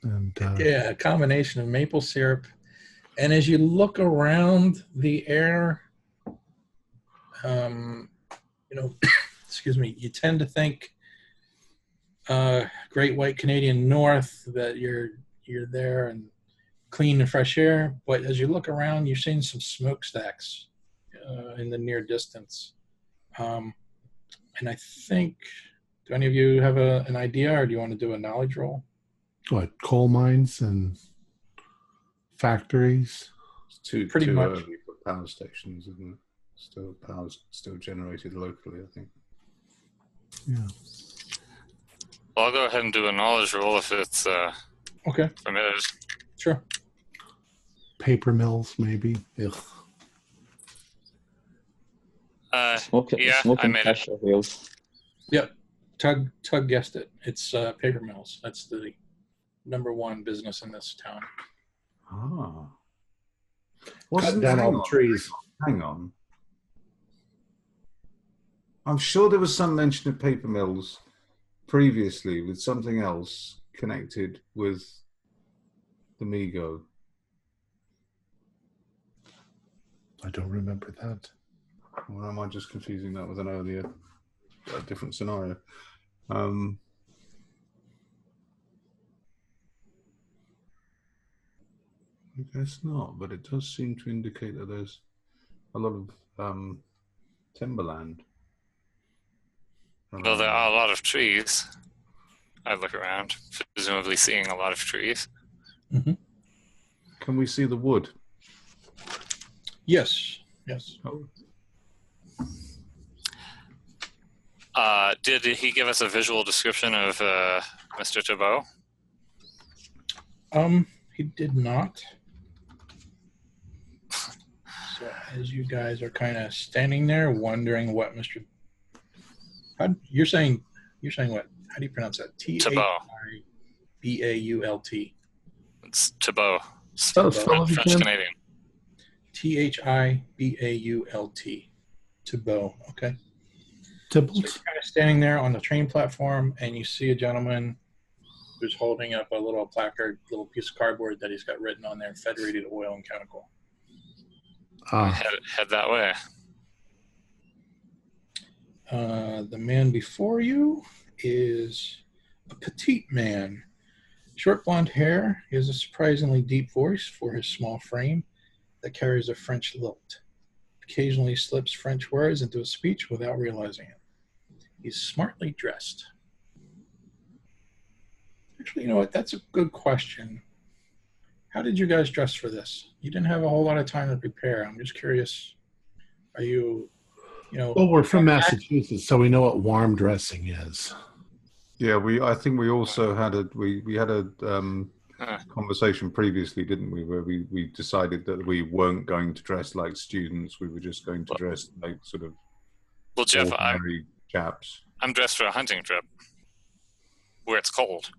and yeah, a combination of maple syrup. And as you look around the air, excuse me, you tend to think Great White Canadian North, that you're there and clean and fresh air. But as you look around, you're seeing some smokestacks in the near distance. And I think, do any of you have an idea, or do you want to do a knowledge roll? What, coal mines and factories? It's Pretty too much. early for power stations, isn't it? Power's still generated locally, I think. Yeah. Well, I'll go ahead and do a knowledge roll if it's Okay. permitted. Sure. Paper mills, maybe. Ugh. Yeah, I made it. Wheels. Yep. Tug guessed it. It's paper mills. That's the #1 business in this town. Ah. Cut down all the trees. Hang on. I'm sure there was some mention of paper mills previously with something else connected with the Migo. I don't remember that. Or am I just confusing that with an earlier, different scenario? I guess not, but it does seem to indicate that there's a lot of timberland. Well, there are a lot of trees. I look around, presumably seeing a lot of trees. Mm-hmm. Can we see the wood? Yes. Yes. Oh. Did he give us a visual description of Mr. Thibault? He did not. So as you guys are kind of standing there wondering what Mr. You're saying what? How do you pronounce that? Thibault. It's Thibault. French Canadian. Thibault. Thibault. Okay. So Tibbles? you're kind of standing there on the train platform, and you see a gentleman who's holding up a little placard, little piece of cardboard that he's got written on there, Federated Oil and Chemical. Head that way. The man before you is a petite man. Short blonde hair. He has a surprisingly deep voice for his small frame that carries a French lilt. Occasionally slips French words into a speech without realizing it. He's smartly dressed. Actually, you know what? That's a good question. How did you guys dress for this? You didn't have a whole lot of time to prepare. I'm just curious. Are you, Well, we're from Massachusetts, so we know what warm dressing is. Yeah, I think we also had a conversation previously, didn't we, where we decided that we weren't going to dress like students. We were just going to dress like sort of Jeff, ordinary chaps. I'm dressed for a hunting trip where it's cold.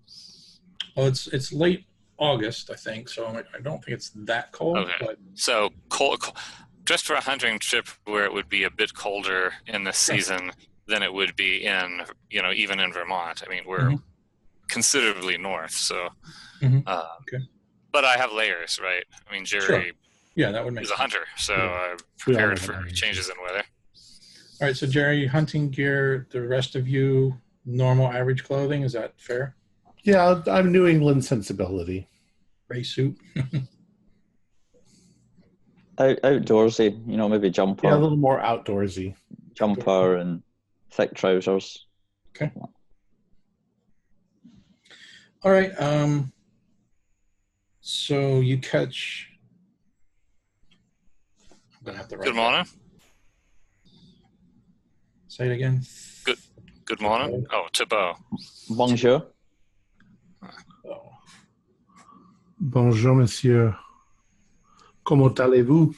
Well, it's late August, I think, so I don't think it's that cold. Okay. But so cold, dressed for a hunting trip where it would be a bit colder in this season than it would be in, even in Vermont. I mean, we're considerably north, so. Okay. But I have layers, right? I mean, Jerry that would make is sense. a hunter, so I'm prepared for changes in weather. All right, so Jerry, hunting gear, the rest of you, normal average clothing, is that fair? Yeah, I'm New England sensibility. Gray suit. Outdoorsy, maybe jumper. Yeah, a little more outdoorsy. Jumper and thick trousers. Okay. All right. So you catch. I'm gonna have to write. Good morning. Say it again. Good morning. Oh, Thibault. Bonjour. Oh. Bonjour, monsieur. Comment allez-vous?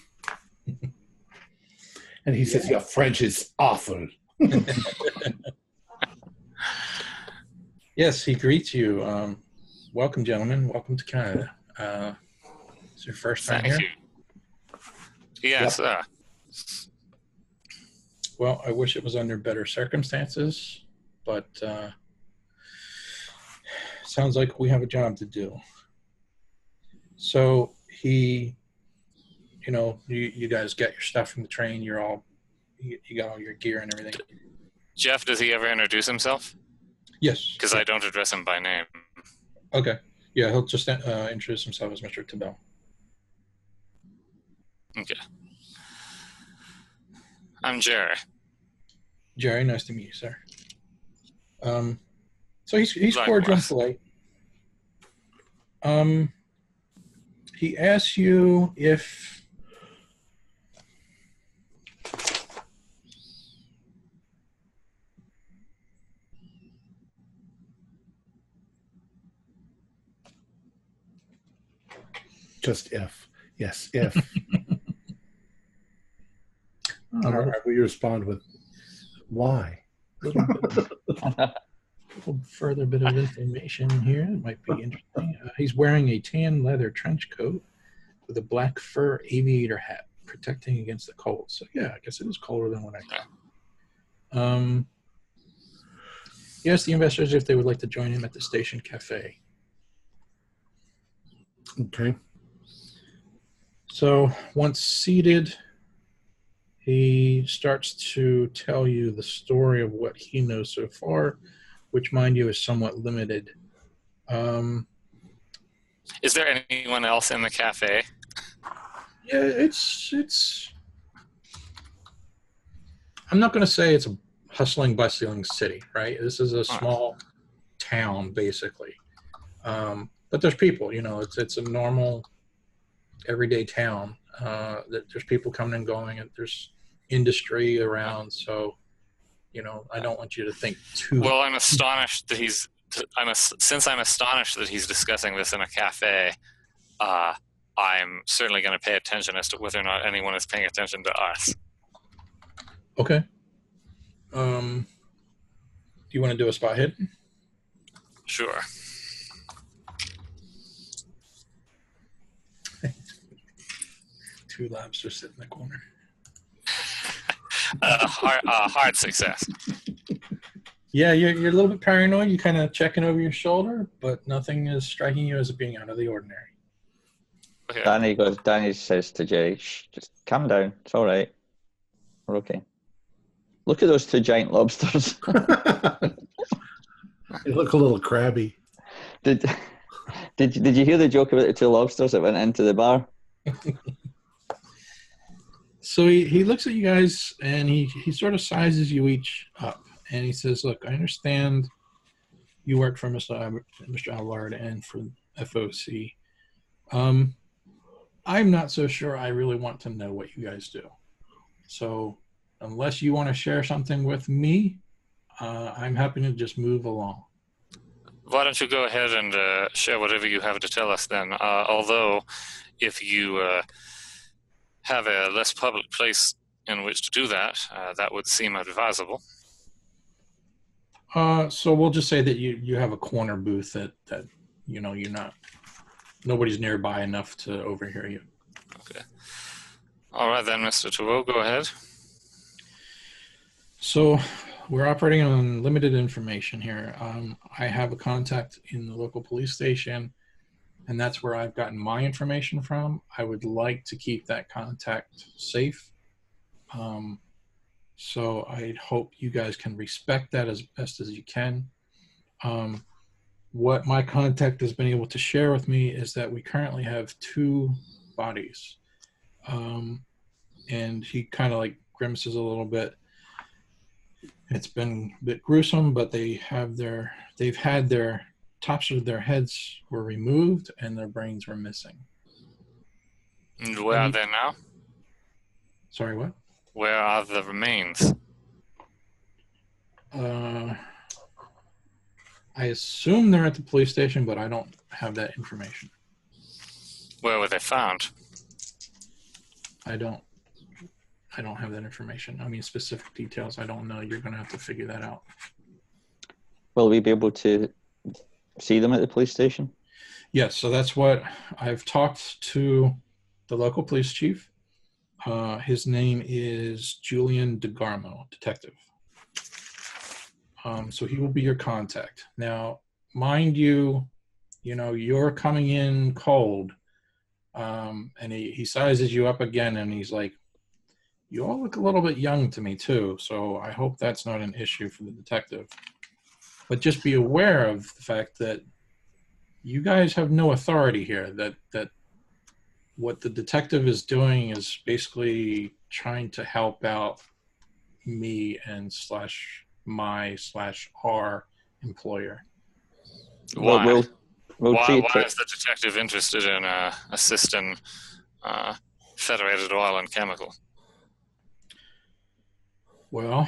And he says, your French is awful. Yes, he greets you. Welcome, gentlemen. Welcome to Canada. It's your first time here? Thank you. Yes. Yep. Well, I wish it was under better circumstances, but sounds like we have a job to do. So he, you guys get your stuff from the train. You got all your gear and everything. Jeff, does he ever introduce himself? Yes. Because I don't address him by name. Okay. Yeah, he'll just introduce himself as Mr. Thibault. Okay. I'm Jerry. Jerry, nice to meet you, sir. So he's cordial and polite. He asks you if just if. Yes, if. We respond with why? A little further bit of information here. It might be interesting. He's wearing a tan leather trench coat with a black fur aviator hat, protecting against the cold. So yeah, I guess it is colder than what I thought. He asked the investors if they would like to join him at the station cafe. Okay. So once seated, he starts to tell you the story of what he knows so far, which, mind you, is somewhat limited. Is there anyone else in the cafe? Yeah, it's. I'm not going to say it's a hustling, bustling city, right? This is a small town, basically. But there's people, it's a normal, everyday town. There's people coming and going, and there's industry around. So, I don't want you to think too. Well, I'm astonished that since I'm astonished that he's discussing this in a cafe. I'm certainly going to pay attention as to whether or not anyone is paying attention to us. Okay. Do you want to do a spot hit? Sure. Two lobsters sit in the corner. Hard success. Yeah, you're a little bit paranoid. You're kind of checking over your shoulder, but nothing is striking you as being out of the ordinary. Okay. Danny says to Jerry, shh, just calm down. It's all right. We're okay. Look at those two giant lobsters. They look a little crabby. Did you hear the joke about the two lobsters that went into the bar? So he looks at you guys and he sort of sizes you each up, and he says, "Look, I understand you work for Mr. Allard and for FOC. I'm not so sure I really want to know what you guys do. So unless you want to share something with me, I'm happy to just move along. Why don't you go ahead and share whatever you have to tell us then? Although, if you have a less public place in which to do that, that would seem advisable. So we'll just say that you have a corner booth that nobody's nearby enough to overhear you. Okay. All right then, Mr. Thoreau, go ahead. So we're operating on limited information here. I have a contact in the local police station, and that's where I've gotten my information from. I would like to keep that contact safe. So I hope you guys can respect that as best as you can. What my contact has been able to share with me is that we currently have 2 bodies. And he kind of like grimaces a little bit. It's been a bit gruesome, but they've had their tops of their heads were removed and their brains were missing. And where are they now? Sorry, what? Where are the remains? I assume they're at the police station, but I don't have that information. Where were they found? I don't have that information. I mean, specific details, I don't know. You're going to have to figure that out. Will we be able to see them at the police station? Yes, so that's what I've talked to the local police chief. His name is Julian DeGarmo, detective. So he will be your contact. Now, mind you, you're coming in cold, and he sizes you up again, and he's like, you all look a little bit young to me too, so I hope that's not an issue for the detective. But just be aware of the fact that you guys have no authority here, that what the detective is doing is basically trying to help out me and /our employer. Why? Why is the detective interested in assisting Federated Oil and Chemical? Well,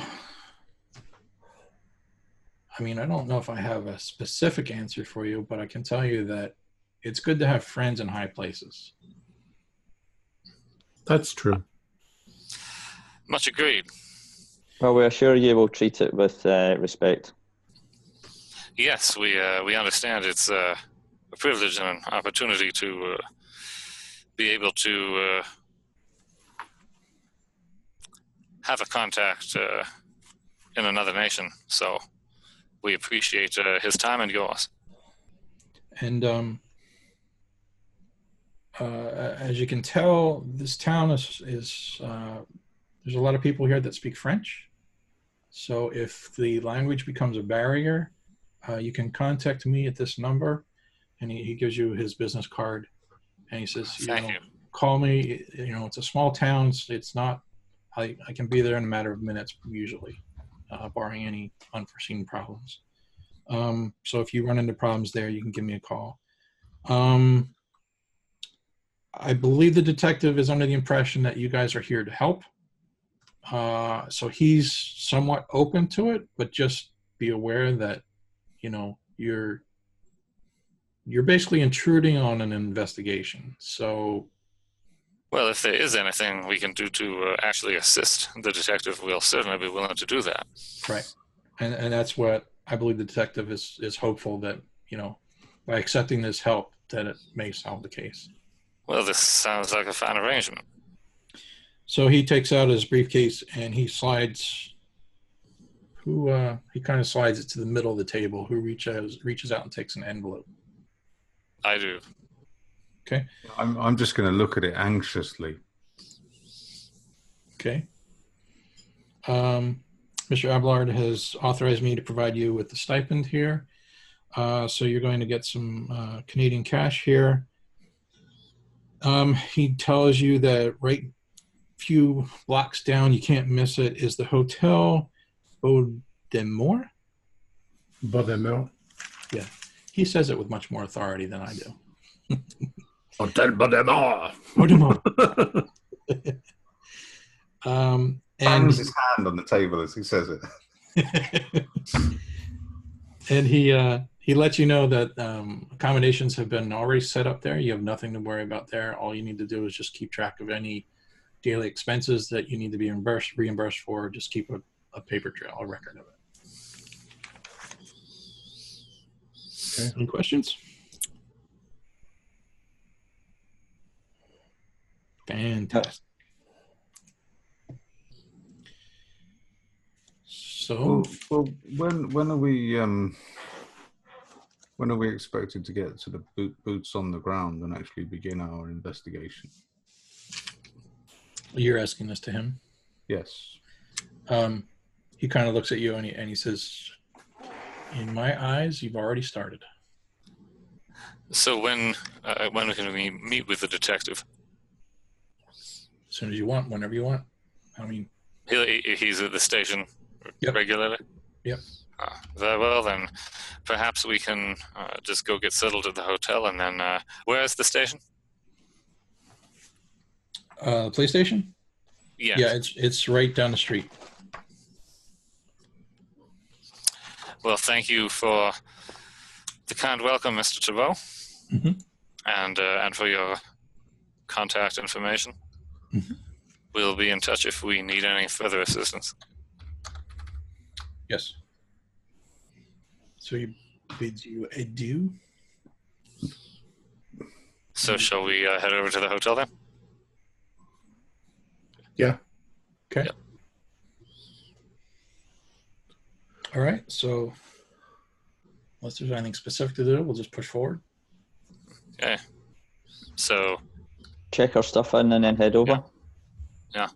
I mean, I don't know if I have a specific answer for you, but I can tell you that it's good to have friends in high places. That's true. Much agreed. Well, we assure you we'll treat it with respect. Yes, we understand it's a privilege and an opportunity to be able to have a contact in another nation. So we appreciate his time and yours. And as you can tell, this town is there's a lot of people here that speak French. So if the language becomes a barrier, you can contact me at this number, and he gives you his business card, and he says, Thank you. Call me. It's a small town. It's not. I can be there in a matter of minutes usually, barring any unforeseen problems. So if you run into problems there, you can give me a call. I believe the detective is under the impression that you guys are here to help. So he's somewhat open to it, but just be aware that, you're basically intruding on an investigation. So, well, if there is anything we can do to actually assist the detective, we'll certainly be willing to do that. Right. And that's what I believe the detective is hopeful that, by accepting this help, that it may solve the case. Well, this sounds like a fine arrangement. So he takes out his briefcase and he slides. He kind of slides it to the middle of the table. Who reaches out and takes an envelope? I do. Okay. I'm just going to look at it anxiously. Okay. Mr. Abelard has authorized me to provide you with the stipend here. So you're going to get some Canadian cash here. He tells you that right few blocks down, you can't miss it, is the Hotel Baudemont. Baudemont. Yeah. He says it with much more authority than I do. Hotel Bademar. And Bangs his hand on the table as he says it. And he lets you know that accommodations have been already set up there. You have nothing to worry about there. All you need to do is just keep track of any daily expenses that you need to be reimbursed for. Just keep a paper trail, a record of it. Okay. Any questions? Fantastic. So, well, when are we expected to get to the boots on the ground and actually begin our investigation? You're asking this to him? Yes. He kind of looks at you and he says, "In my eyes, you've already started." So when can we meet with the detective? As soon as you want, whenever you want. I mean, he's at the station regularly? Yep. Very well, then perhaps we can just go get settled at the hotel, and then where is the station? Police station? Yes. Yeah, it's right down the street. Well, thank you for the kind welcome, Mr. Thibault, and for your contact information. We'll be in touch if we need any further assistance. Yes. So he bids you adieu. So shall we head over to the hotel then? Yeah. Okay. Yep. All right. So unless there's anything specific to do, we'll just push forward. Okay. So check our stuff in and then head over. Yeah.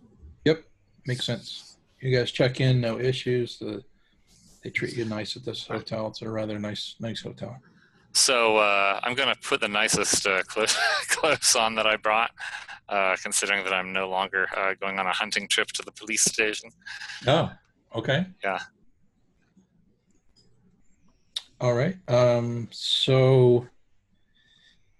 Yep. Makes sense. You guys check in, no issues. They treat you nice at this hotel. It's a rather nice hotel. So I'm going to put the nicest clothes on that I brought, considering that I'm no longer going on a hunting trip to the police station. Oh, okay. Yeah. All right. So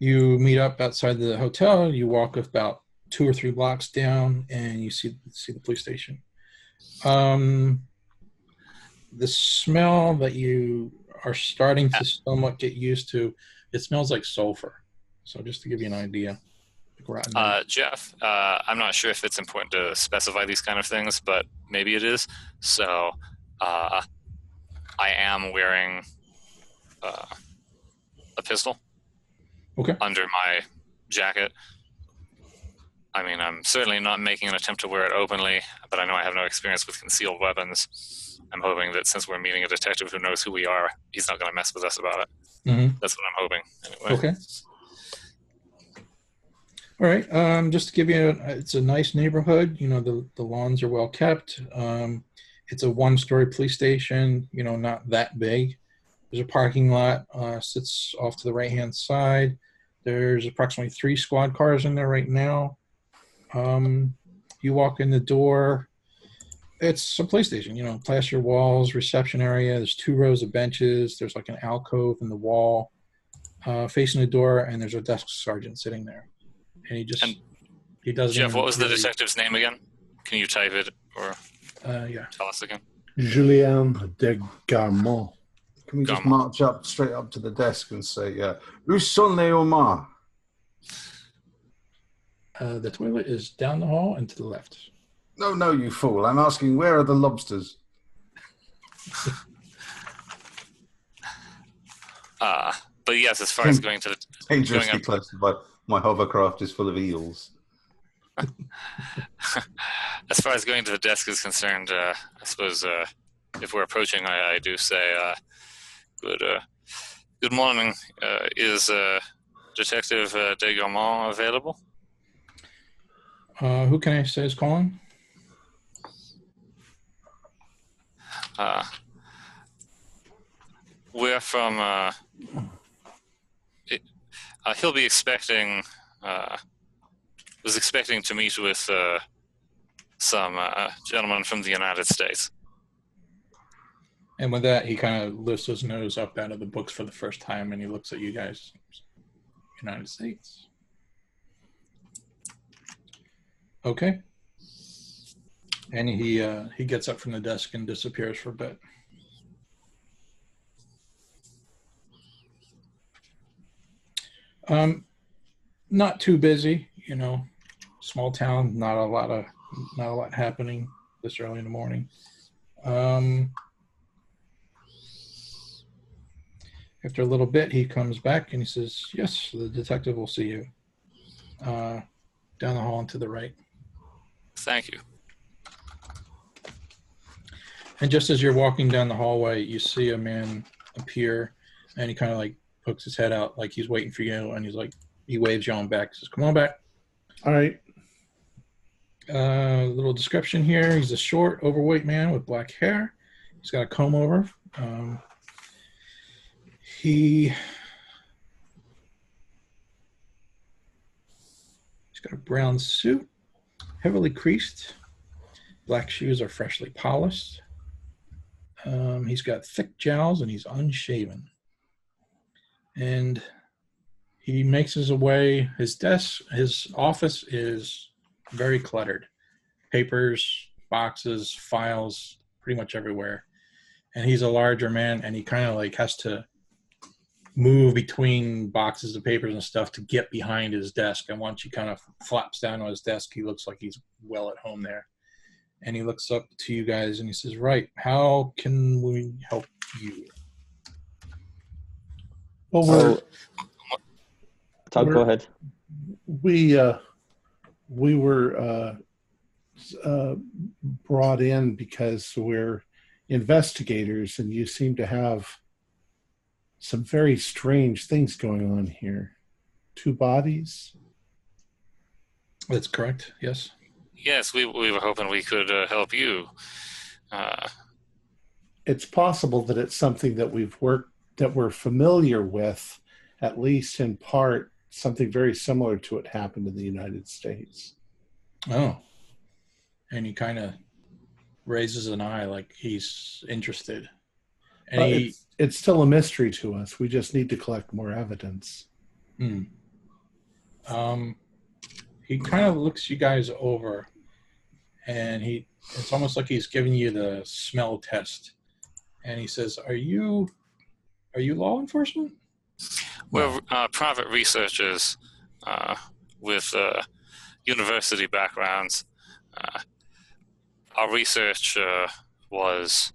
you meet up outside the hotel. You walk about 2 or 3 blocks down, and you see the police station. The smell that you are starting to somewhat get used to, it smells like sulfur. So just to give you an idea. Jeff, I'm not sure if it's important to specify these kind of things, but maybe it is. So I am wearing a pistol under my jacket. I mean, I'm certainly not making an attempt to wear it openly, but I know I have no experience with concealed weapons. I'm hoping that since we're meeting a detective who knows who we are, he's not going to mess with us about it. That's what I'm hoping. Anyway. Okay. All right. Just to give you, it's a nice neighborhood. You know, the lawns are well kept. It's a 1-story police station. You know, not that big. There's a parking lot. Sits off to the right-hand side. There's approximately 3 squad cars in there right now. You walk in the door. It's a police station, you know, plaster walls, reception area. There's 2 rows of benches. There's like an alcove in the wall facing the door, and there's a desk sergeant sitting there. And he doesn't. Jeff, what was the detective's name again? Can you type it or tell us again? Julien de Garmont. Can we just march straight up to the desk and say, où sont les homards? The toilet is down the hall and to the left. No, you fool. I'm asking, where are the lobsters? But yes, as far as going to the... Dangerously close to my hovercraft is full of eels. As far as going to the desk is concerned, I suppose if we're approaching, I do say, good morning. Is Detective de Garmont available? Who can I say is calling? We're from... he'll be expecting... was expecting to meet with some gentleman from the United States. And with that, he kind of lifts his nose up out of the books for the first time, and he looks at you guys. United States. Okay. And he gets up from the desk and disappears for a bit. Not too busy, you know. Small town, not a lot happening this early in the morning. After a little bit, he comes back and he says, "Yes, the detective will see you down the hall and to the right." Thank you. And just as you're walking down the hallway, you see a man appear, and he kind of like pokes his head out like he's waiting for you, and he waves you on back. He says, "Come on back." All right. Little description here. He's a short, overweight man with black hair. He's got a comb over. He's got a brown suit, heavily creased. Black shoes are freshly polished. He's got thick jowls and he's unshaven. And he makes his way. His office is very cluttered. Papers, boxes, files, pretty much everywhere. And he's a larger man, and he kind of like has to move between boxes of papers and stuff to get behind his desk. And once he kind of flops down on his desk, he looks like he's well at home there. And he looks up to you guys and he says, "Right, how can we help you?" Well, Todd, go ahead. We were brought in because we're investigators, and you seem to have some very strange things going on here. 2 bodies? That's correct, yes. Yes, we were hoping we could help you. It's possible that it's something that we're familiar with, at least in part. Something very similar to it happened in the United States. Oh. And he kind of raises an eye like he's interested. And it's still a mystery to us. We just need to collect more evidence. He kind of looks you guys over, and it's almost like he's giving you the smell test. And he says, Are you law enforcement? We're private researchers with university backgrounds. Our research was,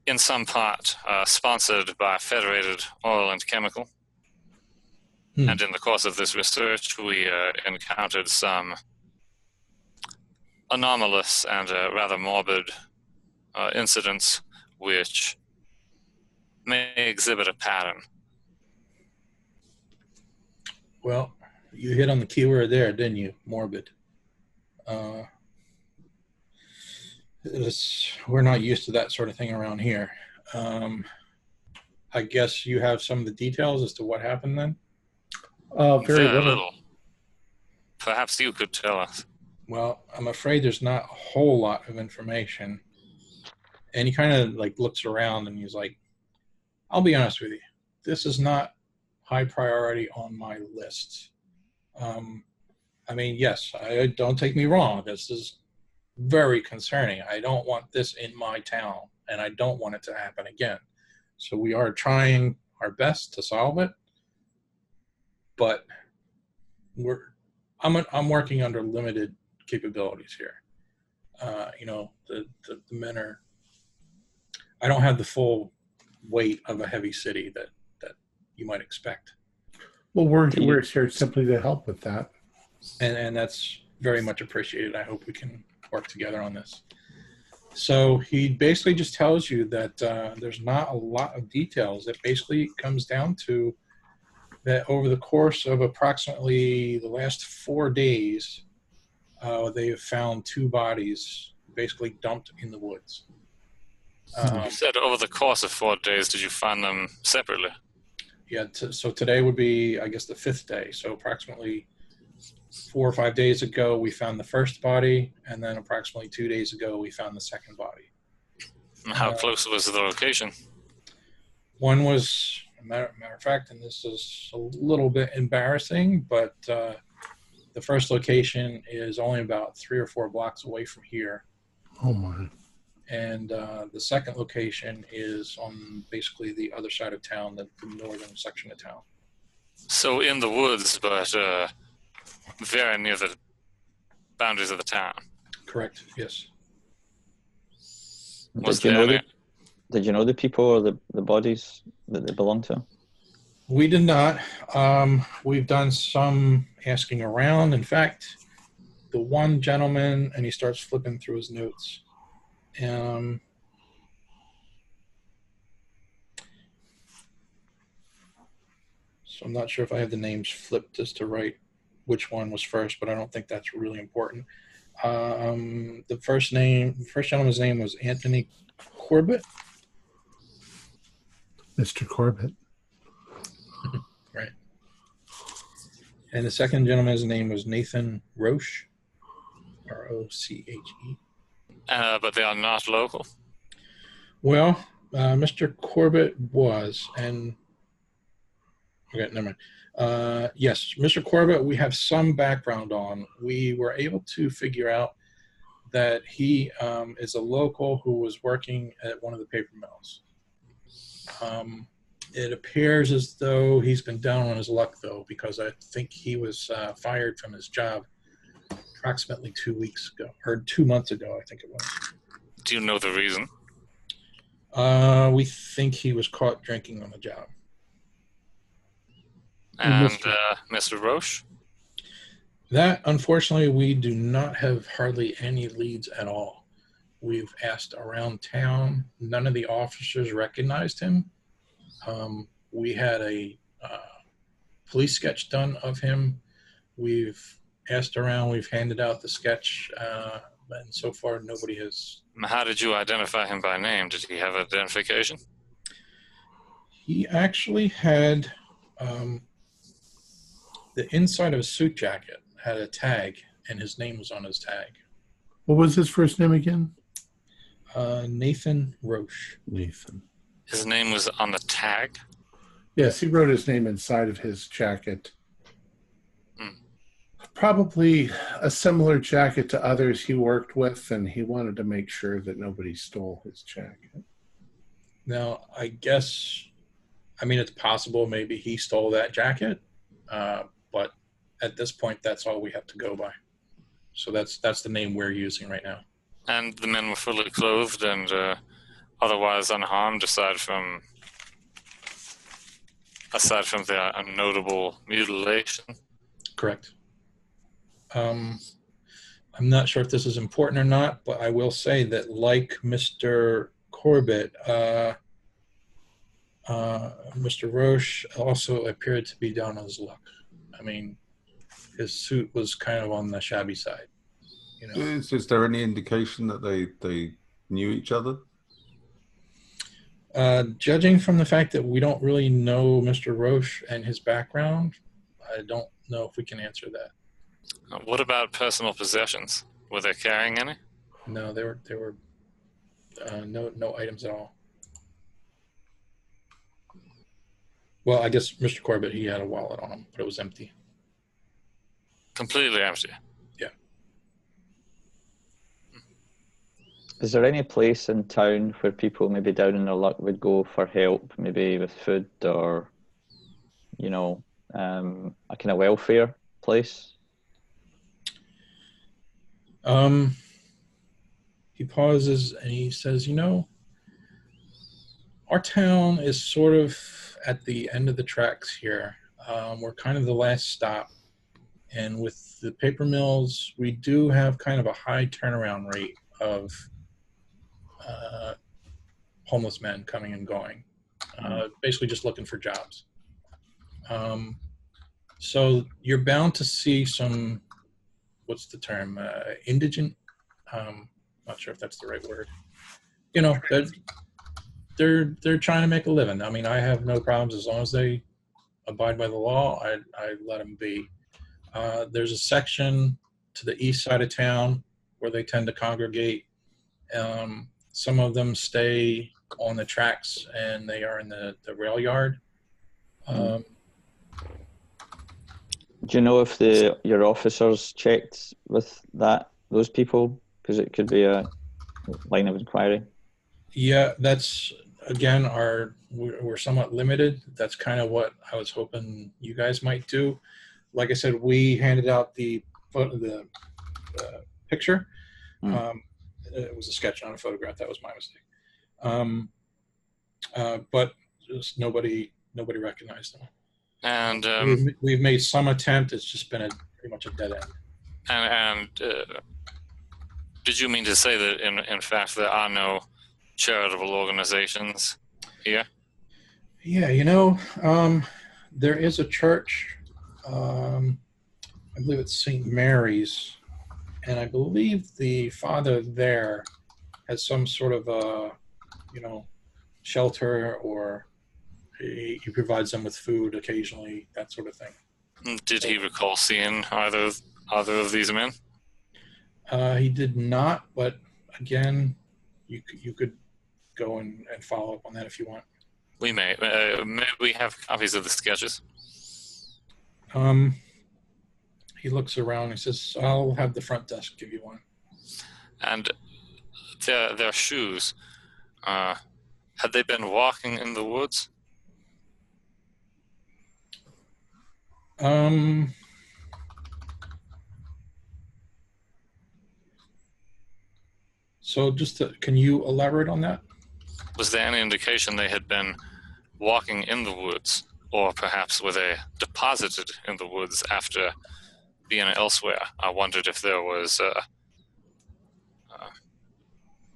in some part, sponsored by Federated Oil and Chemical. And in the course of this research, we encountered some anomalous and rather morbid incidents which may exhibit a pattern. Well, you hit on the key word there, didn't you? Morbid. We're not used to that sort of thing around here. I guess you have some of the details as to what happened then? Very little. Perhaps you could tell us. Well, I'm afraid there's not a whole lot of information. And he kind of like looks around and he's like, I'll be honest with you. This is not high priority on my list. I mean, yes, don't take me wrong. This is very concerning. I don't want this in my town, and I don't want it to happen again. So we are trying our best to solve it, but I'm working under limited capabilities here. The men are. I don't have the full weight of a heavy city that you might expect. Well, we're here simply to help with that, and that's very much appreciated. I hope we can work together on this. So he basically just tells you that there's not a lot of details. It basically comes down to that over the course of approximately the last 4 days, they have found 2 bodies basically dumped in the woods. You said over the course of 4 days, did you find them separately? Yeah, so today would be, I guess, the 5th day. So approximately 4 or 5 days ago, we found the first body, and then approximately 2 days ago, we found the second body. How close was the location? One was, matter of fact, and this is a little bit embarrassing, but The first location is only about 3 or 4 blocks away from here. Oh my. And the second location is on basically the other side of town, the northern section of town. So in the woods, but very near the boundaries of the town. Correct, yes. Did you know the people or the bodies that they belong to? We did not. We've done some asking around. In fact, the one gentleman, and he starts flipping through his notes. So I'm not sure if I have the names flipped as to write which one was first, but I don't think that's really important. The first gentleman's name was Anthony Corbett. Mr. Corbett. Right. And the second gentleman's name was Nathan Roche, R-O-C-H-E. But they are not local? Well, Mr. Corbett was, and okay, never mind. Yes, Mr. Corbett, we have some background on. We were able to figure out that he is a local who was working at one of the paper mills. It appears as though he's been down on his luck, though, because I think he was fired from his job approximately 2 weeks ago, or 2 months ago, I think it was. Do you know the reason? We think he was caught drinking on the job. And Mr. Roche? That, unfortunately, we do not have hardly any leads at all. We've asked around town. None of the officers recognized him. We had a police sketch done of him. We've asked around. We've handed out the sketch, and so far nobody has. How did you identify him by name? Did he have identification? He actually had the inside of a suit jacket had a tag, and his name was on his tag. What was his first name again? Nathan Roche. Nathan. His name was on the tag? Yes, he wrote his name inside of his jacket. Hmm. Probably a similar jacket to others he worked with, and he wanted to make sure that nobody stole his jacket. Now, I guess, it's possible maybe he stole that jacket, but at this point, that's all we have to go by. So that's the name we're using right now. And the men were fully clothed and otherwise unharmed, aside from the notable mutilation? Correct. I'm not sure if this is important or not, but I will say that, like Mr. Corbett, Mr. Roche also appeared to be down on his luck. His suit was kind of on the shabby side. Is there any indication that they knew each other? Judging from the fact that we don't really know Mr. Roche and his background, I don't know if we can answer that. What about personal possessions? Were they carrying any? No, there were no items at all. Well, I guess Mr. Corbett, he had a wallet on him, but it was empty. Completely empty? Yeah. Is there any place in town where people maybe down in their luck would go for help, maybe with food or, a kind of welfare place? He pauses and he says, our town is sort of at the end of the tracks here. We're kind of the last stop. And with the paper mills, we do have kind of a high turnaround rate of homeless men coming and going, basically just looking for jobs. So you're bound to see some, what's the term, indigent? Not sure if that's the right word. They're trying to make a living. I have no problems as long as they abide by the law. I let them be. There's a section to the east side of town where they tend to congregate. Some of them stay on the tracks and they are in the rail yard. Do you know if your officers checked with those people? Because it could be a line of inquiry. Yeah, that's again we're somewhat limited. That's kind of what I was hoping you guys might do. Like I said, we handed out the picture. It was a sketch, not a photograph. That was my mistake. But just nobody recognized them. And we've made some attempt. It's just been pretty much a dead end. And did you mean to say that in fact there are no charitable organizations here? Yeah, there is a church. I believe it's St. Mary's, and I believe the father there has some sort of shelter, or he provides them with food occasionally, that sort of thing. Did he recall seeing either of these men? He did not, but again, you could go and follow up on that if you want. We may. May we have copies of the sketches? He looks around and says, I'll have the front desk give you one. And their shoes, had they been walking in the woods? So can you elaborate on that? Was there any indication they had been walking in the woods, or perhaps were they deposited in the woods after being elsewhere? I wondered if there was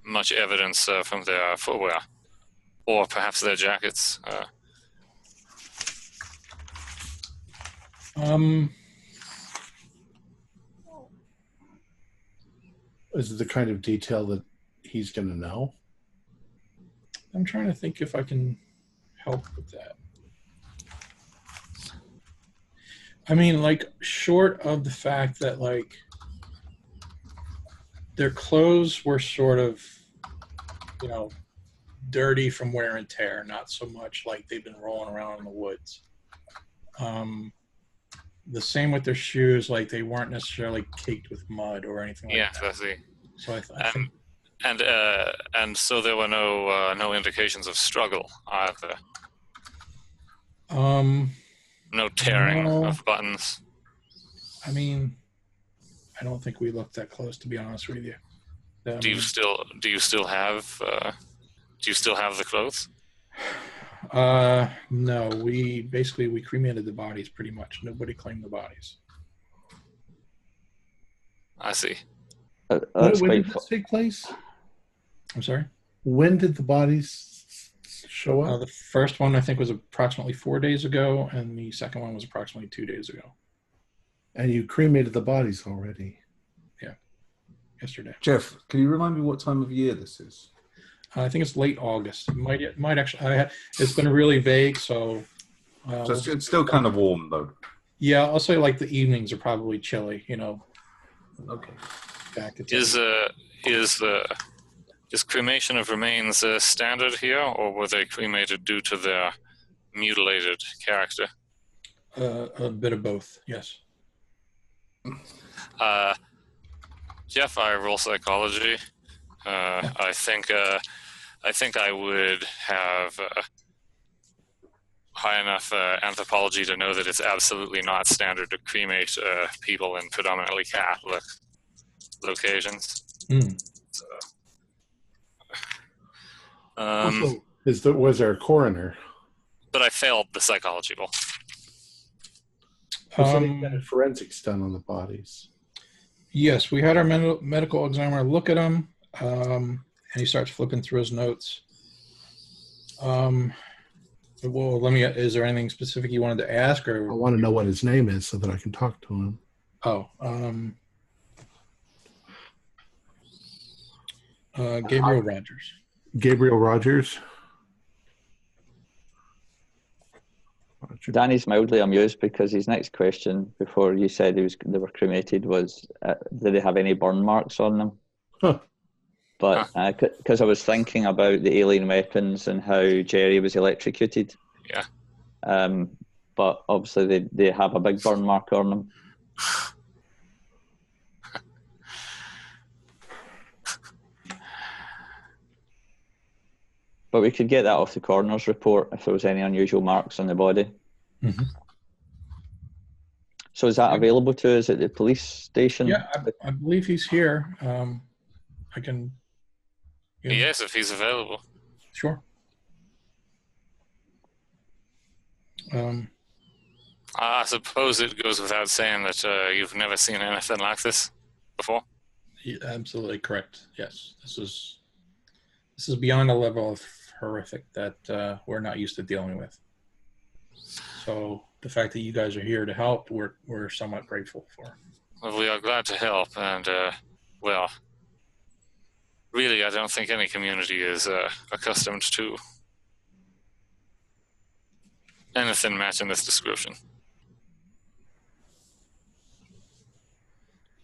much evidence from their footwear, or perhaps their jackets. Is it the kind of detail that he's going to know? I'm trying to think if I can help with that. I mean, short of the fact that, their clothes were sort of, dirty from wear and tear, not so much like they've been rolling around in the woods. The same with their shoes, they weren't necessarily caked with mud or anything like that. Yes, I see. So I think... And so there were no indications of struggle either. No tearing of buttons. I mean, I don't think we looked that close, to be honest with you. Do you still have the clothes? No, we cremated the bodies pretty much. Nobody claimed the bodies. I see. When did this take place? I'm sorry? When did the bodies show up? The first one, I think, was approximately 4 days ago, and the second one was approximately 2 days ago. And you cremated the bodies already? Yeah, yesterday. Jeff, can you remind me what time of year this is? I think it's late August. It might actually. It's been really vague, so. So it's still kind of warm, though. Yeah, I'll say the evenings are probably chilly. Okay. Is cremation of remains standard here, or were they cremated due to their mutilated character? A bit of both, yes. Jeff, I roll psychology. I think I would have high enough anthropology to know that it's absolutely not standard to cremate people in predominantly Catholic locations. So, was there a coroner? But I failed the psychology roll. Was any kind of forensics done on the bodies? Yes, we had our medical examiner look at them, and he starts flipping through his notes. Well, is there anything specific you wanted to ask? Or I want to know what his name is so that I can talk to him. Oh, Gabriel Rogers. Gabriel Rogers? Danny's mildly amused because his next question, before you said they were cremated, was did they have any burn marks on them? Huh. But because I was thinking about the alien weapons and how Jerry was electrocuted. Yeah. but obviously they have a big burn mark on them. But we could get that off the coroner's report if there was any unusual marks on the body. Mm-hmm. So is that available to us at the police station? Yeah, I believe he's here. I can... Yes, if he's available. Sure. I suppose it goes without saying that you've never seen anything like this before? Yeah, absolutely correct. Yes, this is beyond a level of horrific that we're not used to dealing with. So the fact that you guys are here to help, we're somewhat grateful for. Well, we are glad to help, and well, really, I don't think any community is accustomed to anything matching this description.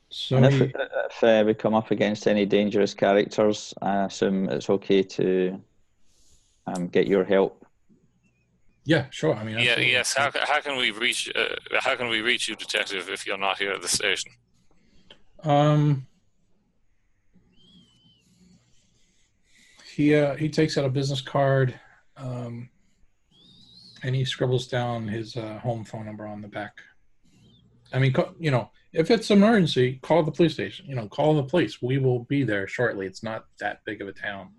So and if we come up against any dangerous characters, I assume it's okay to get your help. Yeah, sure. I mean, yes. How can we reach? How can we reach you, detective, if you're not here at the station? He takes out a business card, and he scribbles down his home phone number on the back. I mean, you know, if it's an emergency, call the police station. You know, call the police. We will be there shortly. It's not that big of a town.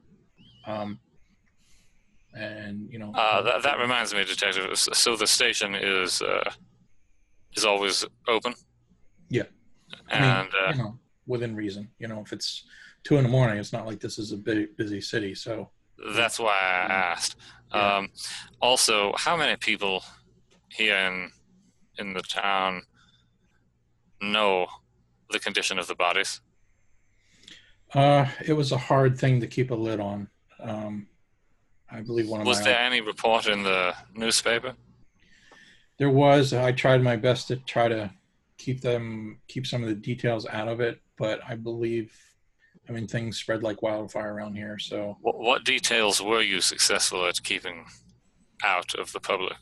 And you know, that reminds me, detective. So the station is always open. Yeah, and I mean, you know, within reason. You know, if it's 2 a.m, it's not like this is a big busy city. So that's why I asked. Yeah. Also, how many people here in the town know the condition of the bodies? It was a hard thing to keep a lid on. I believe was there any report in the newspaper? There was. I tried my best to try to keep some of the details out of it, but I believe, I mean, things spread like wildfire around here. So what details were you successful at keeping out of the public?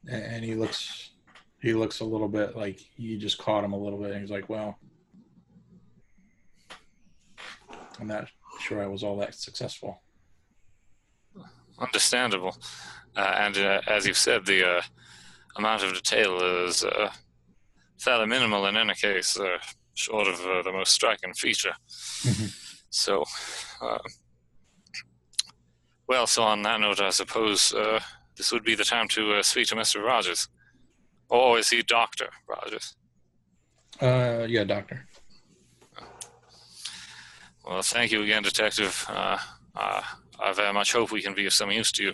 And he looks a little bit like you just caught him a little bit, and he's like, well, I'm not sure I was all that successful. Understandable. And as you've said, the amount of detail is fairly minimal in any case, short of the most striking feature. Mm-hmm. So, well, so on that note, I suppose this would be the time to speak to Mr. Rogers. Or is he Dr. Rogers? Yeah, doctor. Well, thank you again, Detective. I very much hope we can be of some use to you.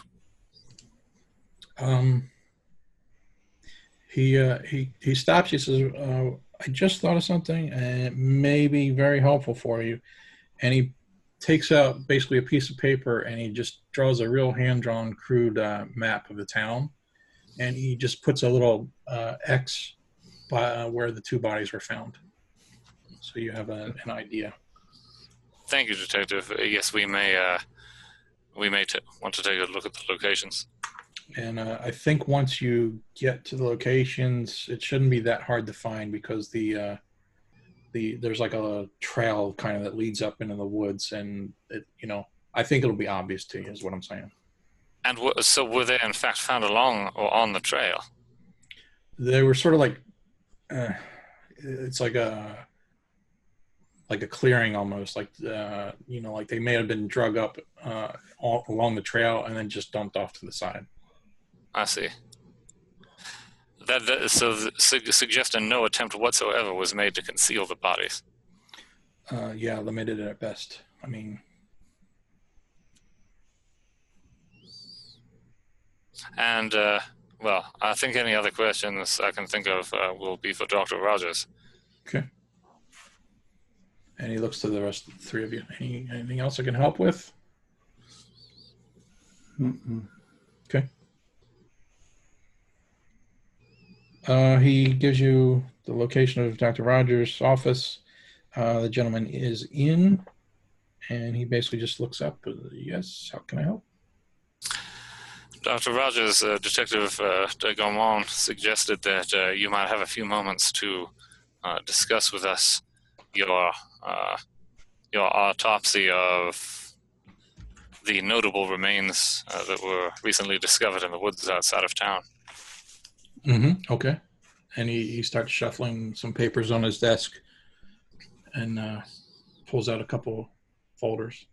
He stops. He says, I just thought of something, and it may be very helpful for you. And he takes out basically a piece of paper, and he just draws a real hand-drawn, crude map of the town. And he just puts a little X by where the 2 bodies were found. So you have an idea. Thank you, Detective. Yes, we may want to take a look at the locations. And I think once you get to the locations, it shouldn't be that hard to find, because there's like a trail kind of that leads up into the woods, and I think it'll be obvious to you, is what I'm saying. And so were they in fact found along or on the trail? They were sort of like, it's like a clearing almost, like like they may have been drug up all along the trail and then just dumped off to the side. I see. So suggesting no attempt whatsoever was made to conceal the bodies. Yeah, limited at best. I mean, and well, I think any other questions I can think of will be for Dr. Rogers. Okay. And he looks to the rest of the 3 of you. Anything else I can help with? Mm-mm. Okay. He gives you the location of Dr. Rogers' office. The gentleman is in, and he basically just looks up. Yes, how can I help? Dr. Rogers, Detective de Gaumont suggested that you might have a few moments to discuss with us your autopsy of the notable remains that were recently discovered in the woods outside of town. Mm-hmm. Okay. And he starts shuffling some papers on his desk and pulls out a couple folders.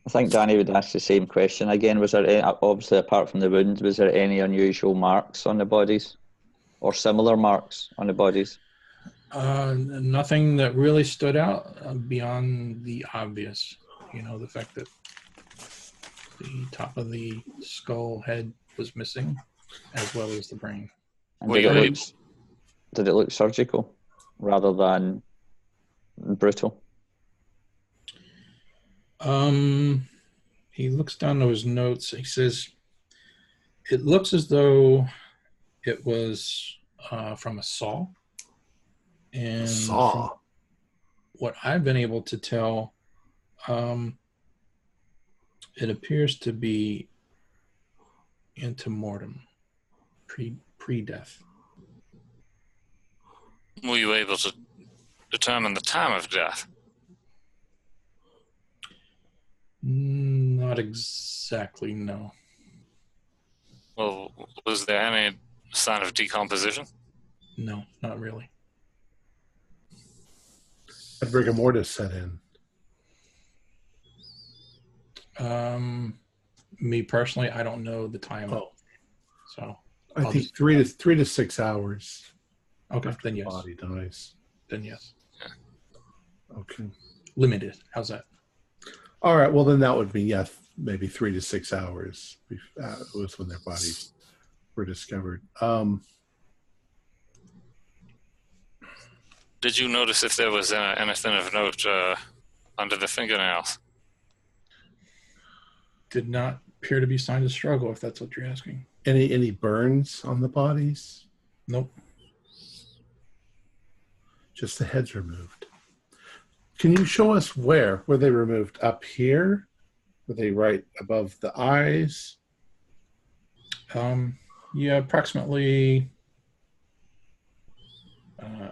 I think Danny would ask the same question again. Was there any, obviously apart from the wounds, was there any unusual marks on the bodies or similar marks on the bodies? Nothing that really stood out beyond the obvious. You know, the fact that the top of the skull head was missing, as well as the brain. And did it look surgical rather than brutal? He looks down to his notes. He says, it looks as though it was from a saw. And from what I've been able to tell, it appears to be antemortem, pre-death. Were you able to determine the time of death? Not exactly, no. Well, was there any sign of decomposition? No, not really. Had rigor mortis set in? Me personally, I don't know the time. Oh, so I think 3 to 6 hours. Okay, then yes. Body dies. Then yes. Okay. Limited. How's that? All right. Well, then that would be maybe 3 to 6 hours. Was when their bodies were discovered. Did you notice if there was anything of note under the fingernails? Did not appear to be signs of struggle, if that's what you're asking. Any burns on the bodies? Nope. Just the heads removed. Can you show us where? Were they removed up here? Were they right above the eyes? Yeah, approximately.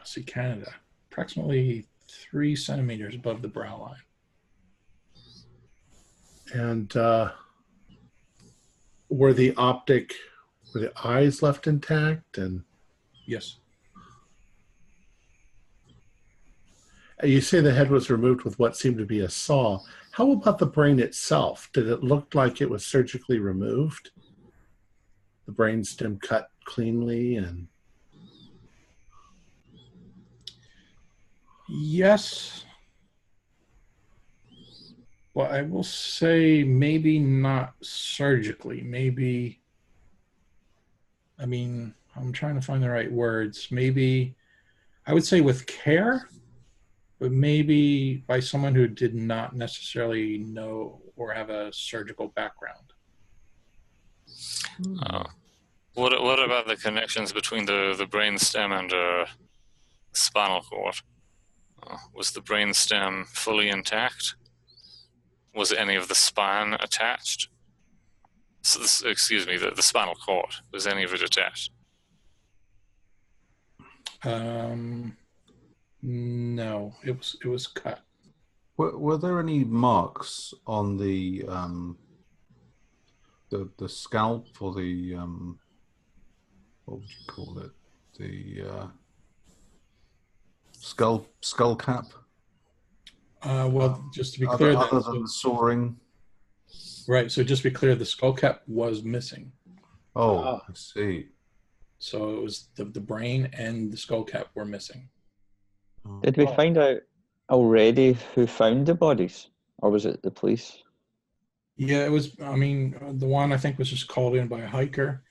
See, Canada. Approximately 3 centimeters above the brow line. And were the eyes left intact? And yes. You say the head was removed with what seemed to be a saw. How about the brain itself? Did it look like it was surgically removed? The brainstem cut cleanly and... Yes. Well, I will say maybe not surgically. Maybe, I mean, I'm trying to find the right words. Maybe, I would say with care, but maybe by someone who did not necessarily know or have a surgical background. What about the connections between the brainstem and spinal cord? Was the brainstem fully intact? Was any of the spine attached? Excuse me, the spinal cord. Was any of it attached? No, it was cut. Were there any marks on the scalp or the what would you call it? The skull cap? Well, just to be clear, other than the soaring. Right. So just to be clear, the skull cap was missing. Oh, I see. So it was the brain and the skull cap were missing. Did we find out already who found the bodies, or was it the police? Yeah, it was. I mean, the one I think was just called in by a hiker,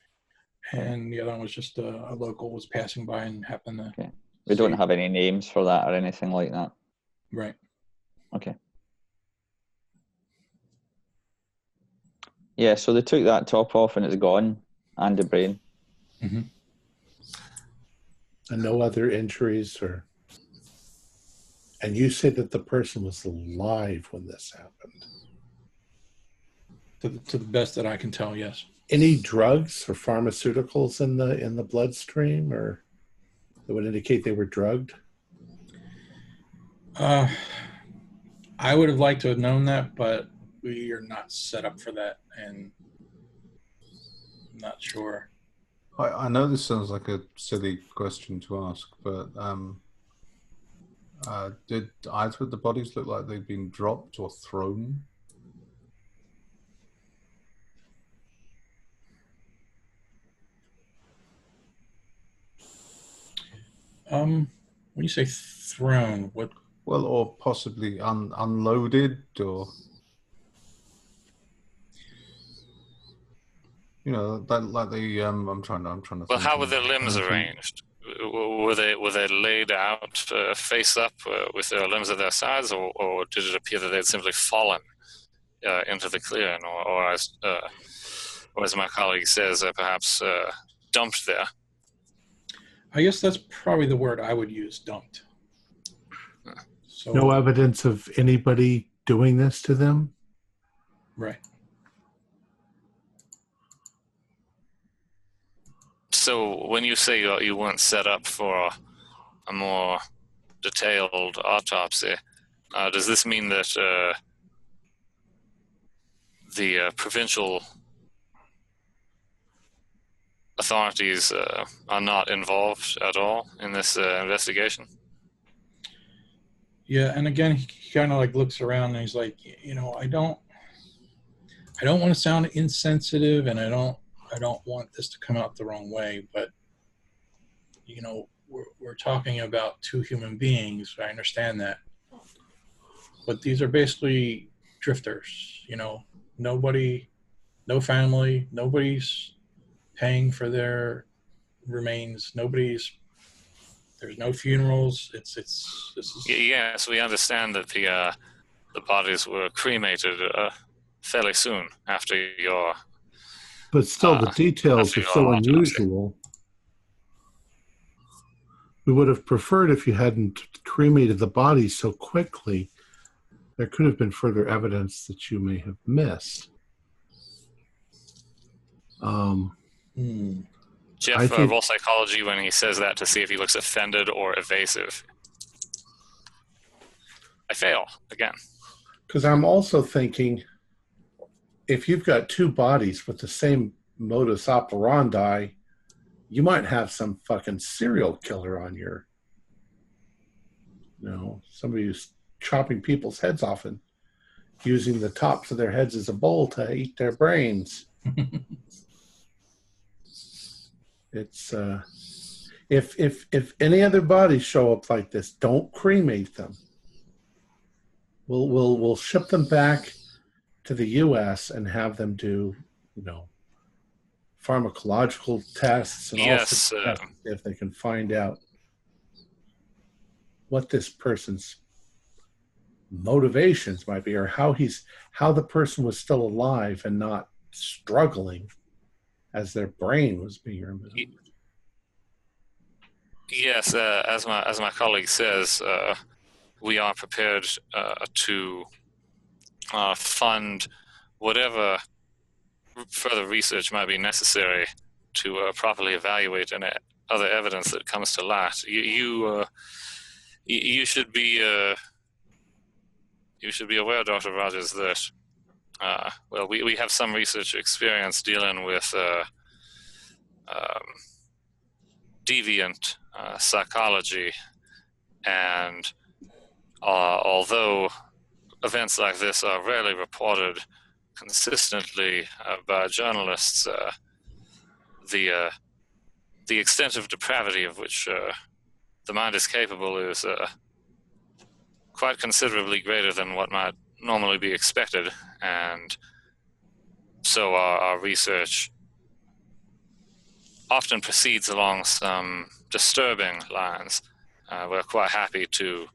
and the other one was just a local was passing by and happened to. Okay. We don't have any names for that or anything like that. Right. Okay. Yeah, so they took that top off and it's gone, and the brain. Mm-hmm. And no other injuries or... And you say that the person was alive when this happened. To the best that I can tell, yes. Any drugs or pharmaceuticals in the bloodstream, or that would indicate they were drugged? I would have liked to have known that, but we are not set up for that, and I'm not sure. I know this sounds like a silly question to ask, but did either of the bodies look like they'd been dropped or thrown? When you say thrown, what? Well, or possibly unloaded, or like the I'm trying to. Well, how were their limbs arranged? Were they laid out face up with their limbs at their sides, or did it appear that they'd simply fallen into the clearing, or as my colleague says, perhaps dumped there? I guess that's probably the word I would use, dumped. So, no evidence of anybody doing this to them? Right. So when you say you weren't set up for a more detailed autopsy, does this mean that the provincial authorities are not involved at all in this investigation? Yeah, and again, he kind of like looks around and he's like, I don't want to sound insensitive, and I don't want this to come out the wrong way, but we're talking about two human beings. I understand that, but these are basically drifters. Nobody, no family, nobody's paying for their remains. There's no funerals. This is. Yes, we understand that the bodies were cremated fairly soon after your. But still, the details are so unusual. We would have preferred if you hadn't cremated the body so quickly. There could have been further evidence that you may have missed. Jeff roll psychology when he says that to see if he looks offended or evasive. I fail again. Because I'm also thinking, if you've got two bodies with the same modus operandi, you might have some fucking serial killer on your, somebody who's chopping people's heads off and using the tops of their heads as a bowl to eat their brains. It's if any other bodies show up like this, don't cremate them. We'll ship them back to the U.S. and have them do, pharmacological tests and all sorts of tests if they can find out what this person's motivations might be, or how the person was still alive and not struggling as their brain was being removed. Yes, as my colleague says, we are prepared to fund whatever further research might be necessary to properly evaluate any other evidence that comes to light. You should be aware, Dr. Rogers, that we have some research experience dealing with deviant psychology, and although events like this are rarely reported consistently by journalists, the extent of depravity of which the mind is capable is quite considerably greater than what might normally be expected, and so our research often proceeds along some disturbing lines. We're quite happy to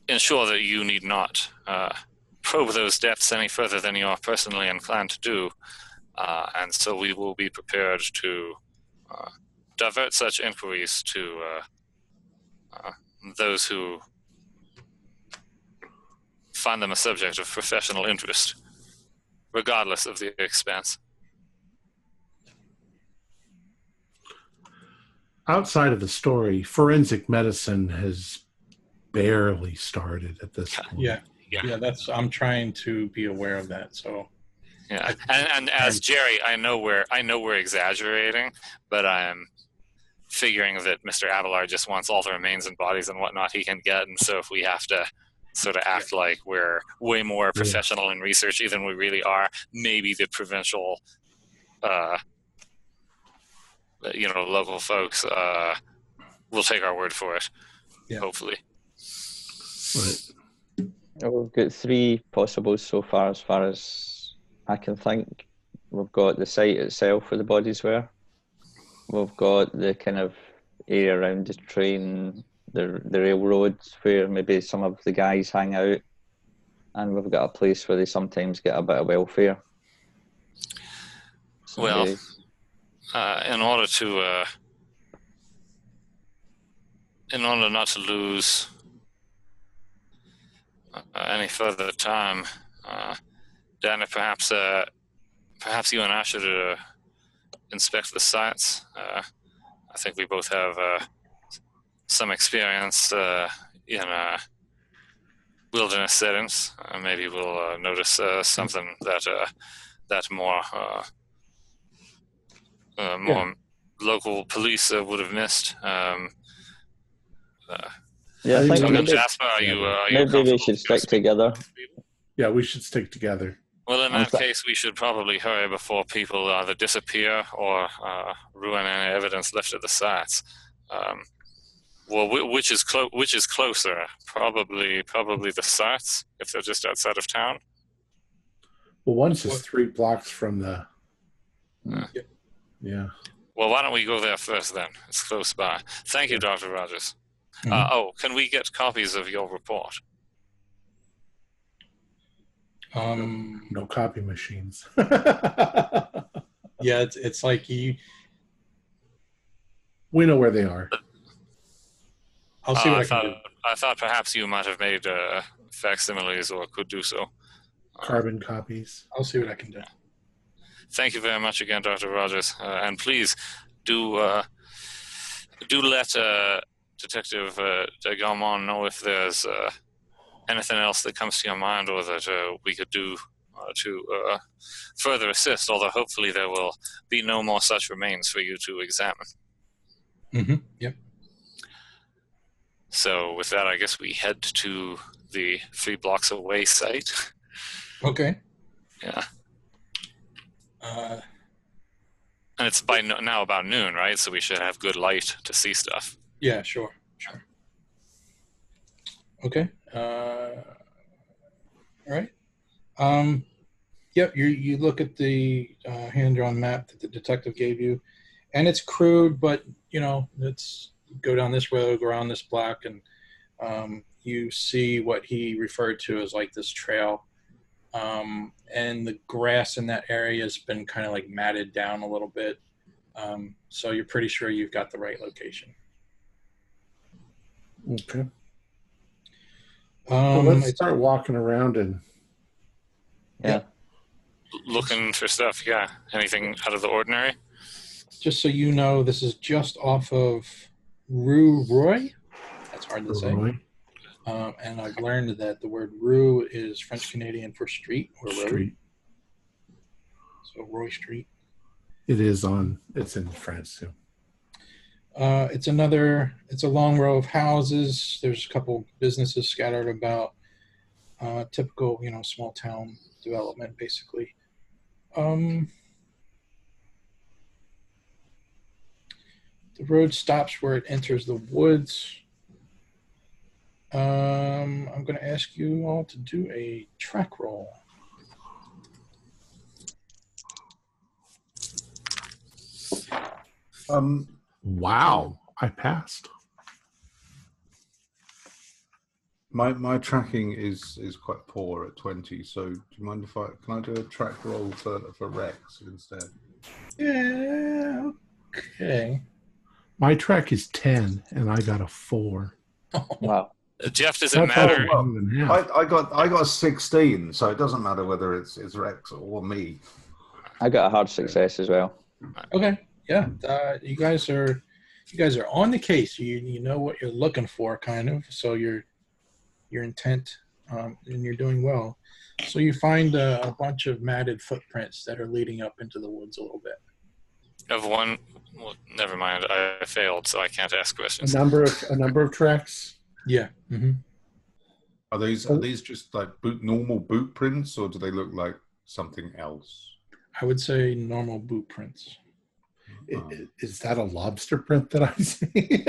ensure that you need not probe those depths any further than you are personally inclined to do, and so we will be prepared to divert such inquiries to those who find them a subject of professional interest. regardless of the expense. Outside of the story, forensic medicine has barely started at this point. Yeah. I'm trying to be aware of that. So. Yeah, and as Jerry, I know we're exaggerating, but I'm figuring that Mr. Abelard just wants all the remains and bodies and whatnot he can get, and so if we have to sort of act like we're way more professional in research than we really are, maybe the provincial, local folks will take our word for it. Yeah. Hopefully. Right. We've got 3 possibles so far as I can think. We've got the site itself where the bodies were. We've got the kind of area around the train, the railroads where maybe some of the guys hang out. And we've got a place where they sometimes get a bit of welfare. So well, in order not to lose any further time, Dana, perhaps you and I should inspect the sites. I think we both have some experience in wilderness settings. Maybe we'll notice something that more local police would have missed. I think Jasper, are you maybe we should stick together. Yeah, we should stick together. Well, in that case, we should probably hurry before people either disappear or ruin any evidence left at the sites. Which is closer? Probably the sites, if they're just outside of town. Well, one's just 3 blocks from the. Yeah. Well, why don't we go there first then? It's close by. Thank you, Dr. Rogers. Mm-hmm. Can we get copies of your report? No copy machines. Yeah, it's like you. We know where they are. I'll see what I can do. I thought perhaps you might have made facsimiles or could do so. Carbon copies. I'll see what I can do. Thank you very much again, Dr. Rogers. And please do let Detective Galmon know if there's anything else that comes to your mind or that we could do to further assist, although hopefully there will be no more such remains for you to examine. Mm-hmm. Yep. So with that, I guess we head to the 3 blocks away site. Okay. Yeah. And it's by now about noon, right? So we should have good light to see stuff. Yeah, sure. Okay. All right. Yep. You look at the hand-drawn map that the detective gave you, and it's crude, but it's go down this road, go around this block, and you see what he referred to as like this trail. And the grass in that area has been kind of like matted down a little bit. So you're pretty sure you've got the right location. Okay. Well, let's start walking around and looking for stuff. Yeah. Anything out of the ordinary? Just so you know, this is just off of Rue Roy. That's hard to say. And I've learned that the word Rue is French Canadian for street or road. Street. So Roy Street. It's in France too. It's a long row of houses. There's a couple businesses scattered about. Typical, small town development, basically. The road stops where it enters the woods. I'm going to ask you all to do a track roll. Wow, I passed. My tracking is quite poor at 20. So do you mind if can I do a track roll for Rex instead? Yeah. Okay. My track is 10, and I got a 4. Wow. Jeff, does it matter? I got 16, so it doesn't matter whether it's Rex or me. I got a hard success as well. Okay, yeah, you guys are on the case. You know what you're looking for, kind of. So your intent, and you're doing well. So you find a bunch of matted footprints that are leading up into the woods a little bit. Of one, well, never mind. I failed, so I can't ask questions. A number of tracks. Yeah. Mm-hmm. Are these just like normal boot prints, or do they look like something else? I would say normal boot prints. Is that a lobster print that I see?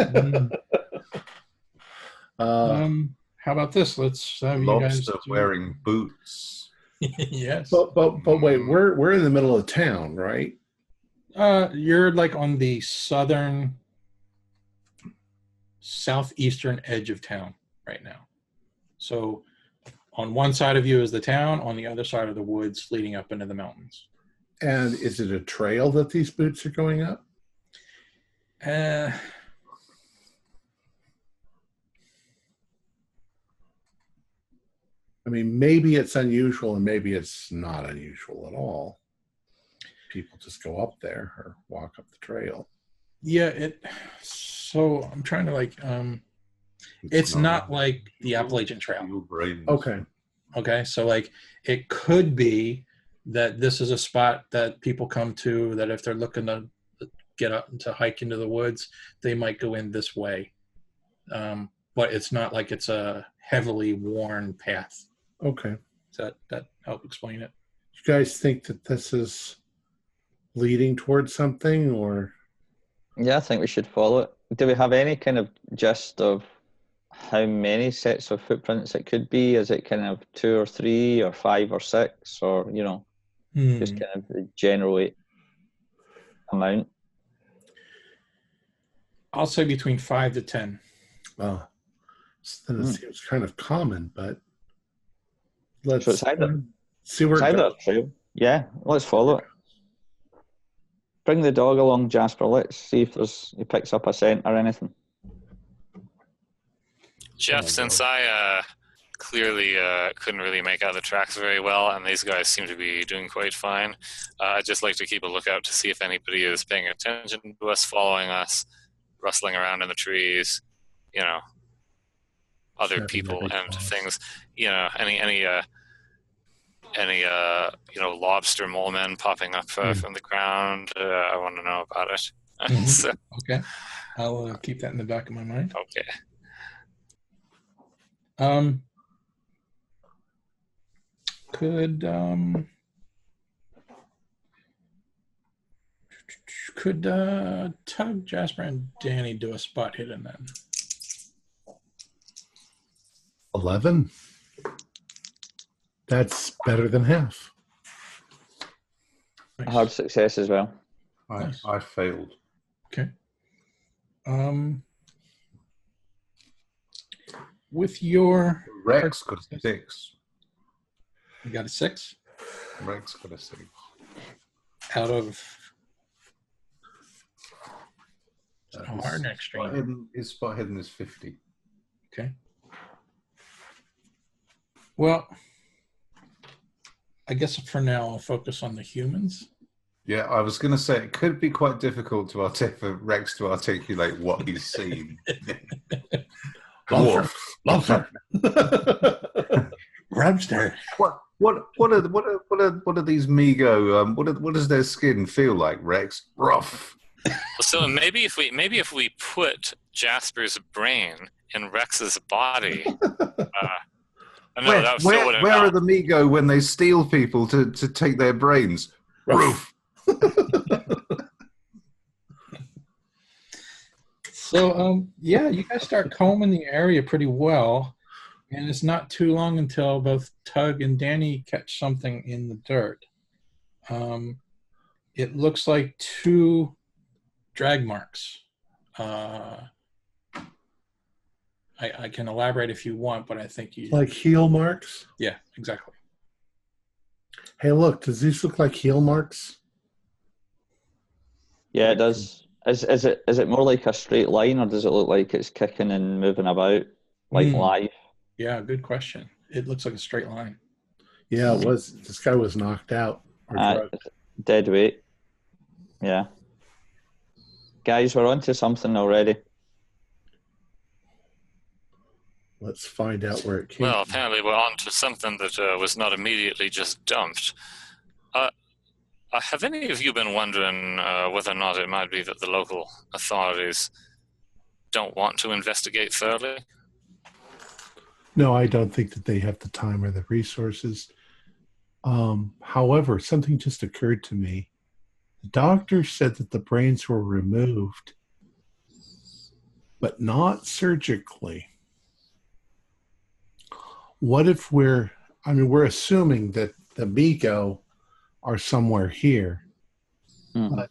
How about this? Let's have lobster you guys wearing boots. Yes. But wait, we're in the middle of town, right? You're like on the southeastern edge of town right now. So on one side of you is the town, on the other side of the woods leading up into the mountains. And is it a trail that these boots are going up? I mean, maybe it's unusual and maybe it's not unusual at all. People just go up there or walk up the trail. Yeah, so I'm trying to it's not like the Appalachian Trail. Okay, so like it could be that this is a spot that people come to, that if they're looking to get up to hike into the woods, they might go in this way. But it's not like it's a heavily worn path. Okay. Does that help explain it? You guys think that this is leading towards something, or? Yeah, I think we should follow it. Do we have any kind of gist of how many sets of footprints it could be? Is it kind of 2 or 3 or 5 or 6, or just kind of the general amount? I'll say between 5 to 10. Well, then it seems kind of common, but let's see where it goes. Trail. Yeah, let's follow it. Bring the dog along, Jasper. Let's see if he picks up a scent or anything. Jeff, since I clearly couldn't really make out the tracks very well, and these guys seem to be doing quite fine, I'd just like to keep a lookout to see if anybody is paying attention to us, following us, rustling around in the trees, other people and things, any lobster mole men popping up from the ground. I want to know about it. So, okay, I'll keep that in the back of my mind. Okay. Could Tug, Jasper, and Danny do a spot hidden then? 11. That's better than half. Nice. Hard success as well. I failed. Okay. With your Rex got a 6. You got a 6? Rex got a 6. Out of hard extreme. His spot hidden is 50. Okay. Well, I guess for now I'll focus on the humans. Yeah, I was going to say it could be quite difficult for Rex to articulate what he's seen. Lobster. Rabster. What are these Migo? What does their skin feel like, Rex? Rough. So maybe if we put Jasper's brain in Rex's body. Where are the Migo when they steal people to take their brains? Roof. So you guys start combing the area pretty well, and it's not too long until both Tug and Danny catch something in the dirt. It looks like 2 drag marks. I can elaborate if you want, but I think you... Like heel marks? Yeah, exactly. Hey, look, does these look like heel marks? Yeah, it does. Is it more like a straight line, or does it look like it's kicking and moving about? live? Yeah, good question. It looks like a straight line. Yeah, it was. This guy was knocked out or drugged. Dead weight. Yeah. Guys, we're onto something already. Let's find out where it came Well, from. apparently we're on to something that was not immediately just dumped. Have any of you been wondering whether or not it might be that the local authorities don't want to investigate thoroughly? No, I don't think that they have the time or the resources. However, something just occurred to me. The doctor said that the brains were removed, but not surgically. What if we're assuming that the Migo are somewhere here, but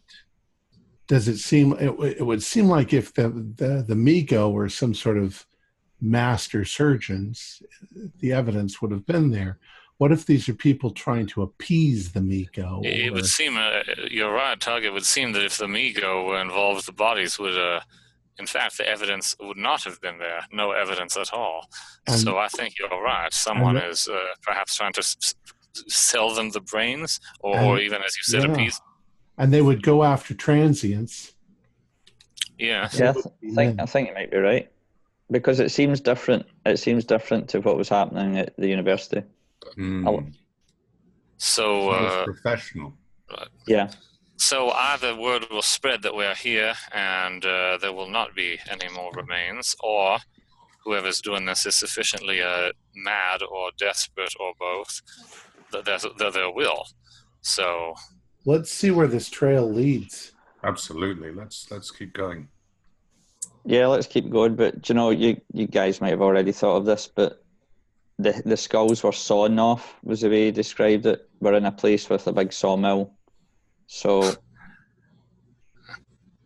does it seem, it would seem like if the Migo were some sort of master surgeons, the evidence would have been there. What if these are people trying to appease the Migo? It would seem, you're right, Tug, it would seem that if the Migo were involved, the bodies would, in fact, the evidence would not have been there. No evidence at all. So I think you're right. Someone is perhaps trying to sell them the brains, or even, as you said, appease. And they would go after transients. Yeah. Yeah, I think you might be right. Because it seems different. It seems different to what was happening at the university. So professional. Yeah. So either word will spread that we're here and there will not be any more remains, or whoever's doing this is sufficiently mad or desperate or both that there will. So let's see where this trail leads. Absolutely. Let's keep going. Yeah, let's keep going. But you guys might have already thought of this, but the skulls were sawn off, was the way he described it. We're in a place with a big sawmill. So,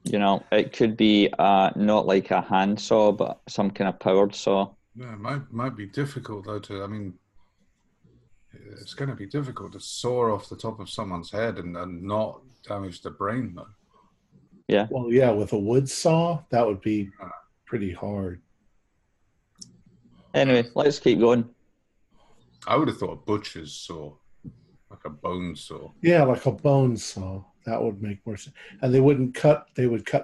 it could be not like a hand saw, but some kind of powered saw. Yeah, it might be difficult, though, it's going to be difficult to saw off the top of someone's head and not damage the brain, though. Yeah. Well, yeah, with a wood saw, that would be pretty hard. Anyway, let's keep going. I would have thought a butcher's saw, like a bone saw. Yeah, like a bone saw. That would make more sense. And they would cut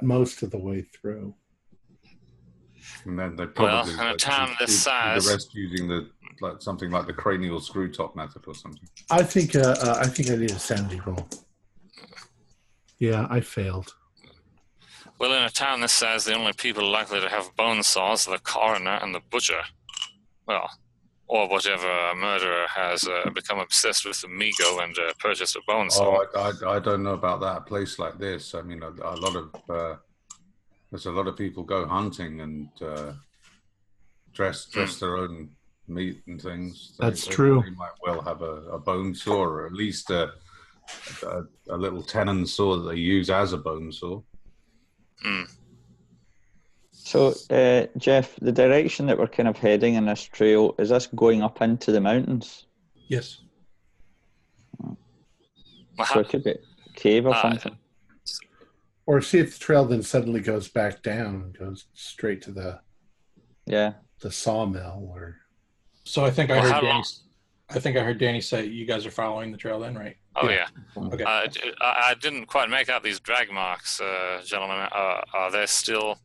most of the way through. And then they probably in a town this size, the rest using something like the cranial screw top method or something. I think I need a sanity roll. Yeah, I failed. Well, in a town this size, the only people likely to have bone saws are the coroner and the butcher. Well, or whatever murderer has become obsessed with the Migo and purchased a bone saw. I don't know about that. A place like this, I mean, there's a lot of people go hunting and dress their own meat and things. That's true. They might well have a bone saw, or at least a little tenon saw that they use as a bone saw. So, Jeff, the direction that we're kind of heading in this trail, is this going up into the mountains? Yes. So it could be a cave or something. Or see if the trail then suddenly goes back down and goes straight to the sawmill. Or so I think I heard Danny say you guys are following the trail then, right? Oh yeah. Okay. I didn't quite make out these drag marks, gentlemen. Are there still?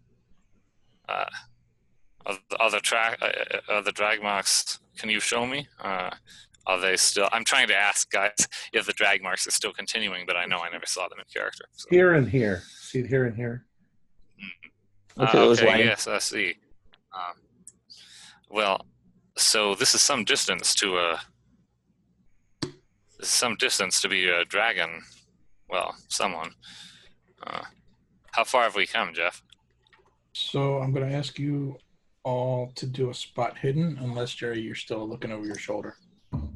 Are the drag marks? Can you show me? Are they still? I'm trying to ask guys if the drag marks are still continuing, but I know I never saw them in character. So. Here and here. See it here and here. Okay. Yes, I see. Well, so this is some distance to be a dragon. Well, someone. How far have we come, Jeff? So I'm going to ask you all to do a spot hidden, unless, Jerry, you're still looking over your shoulder.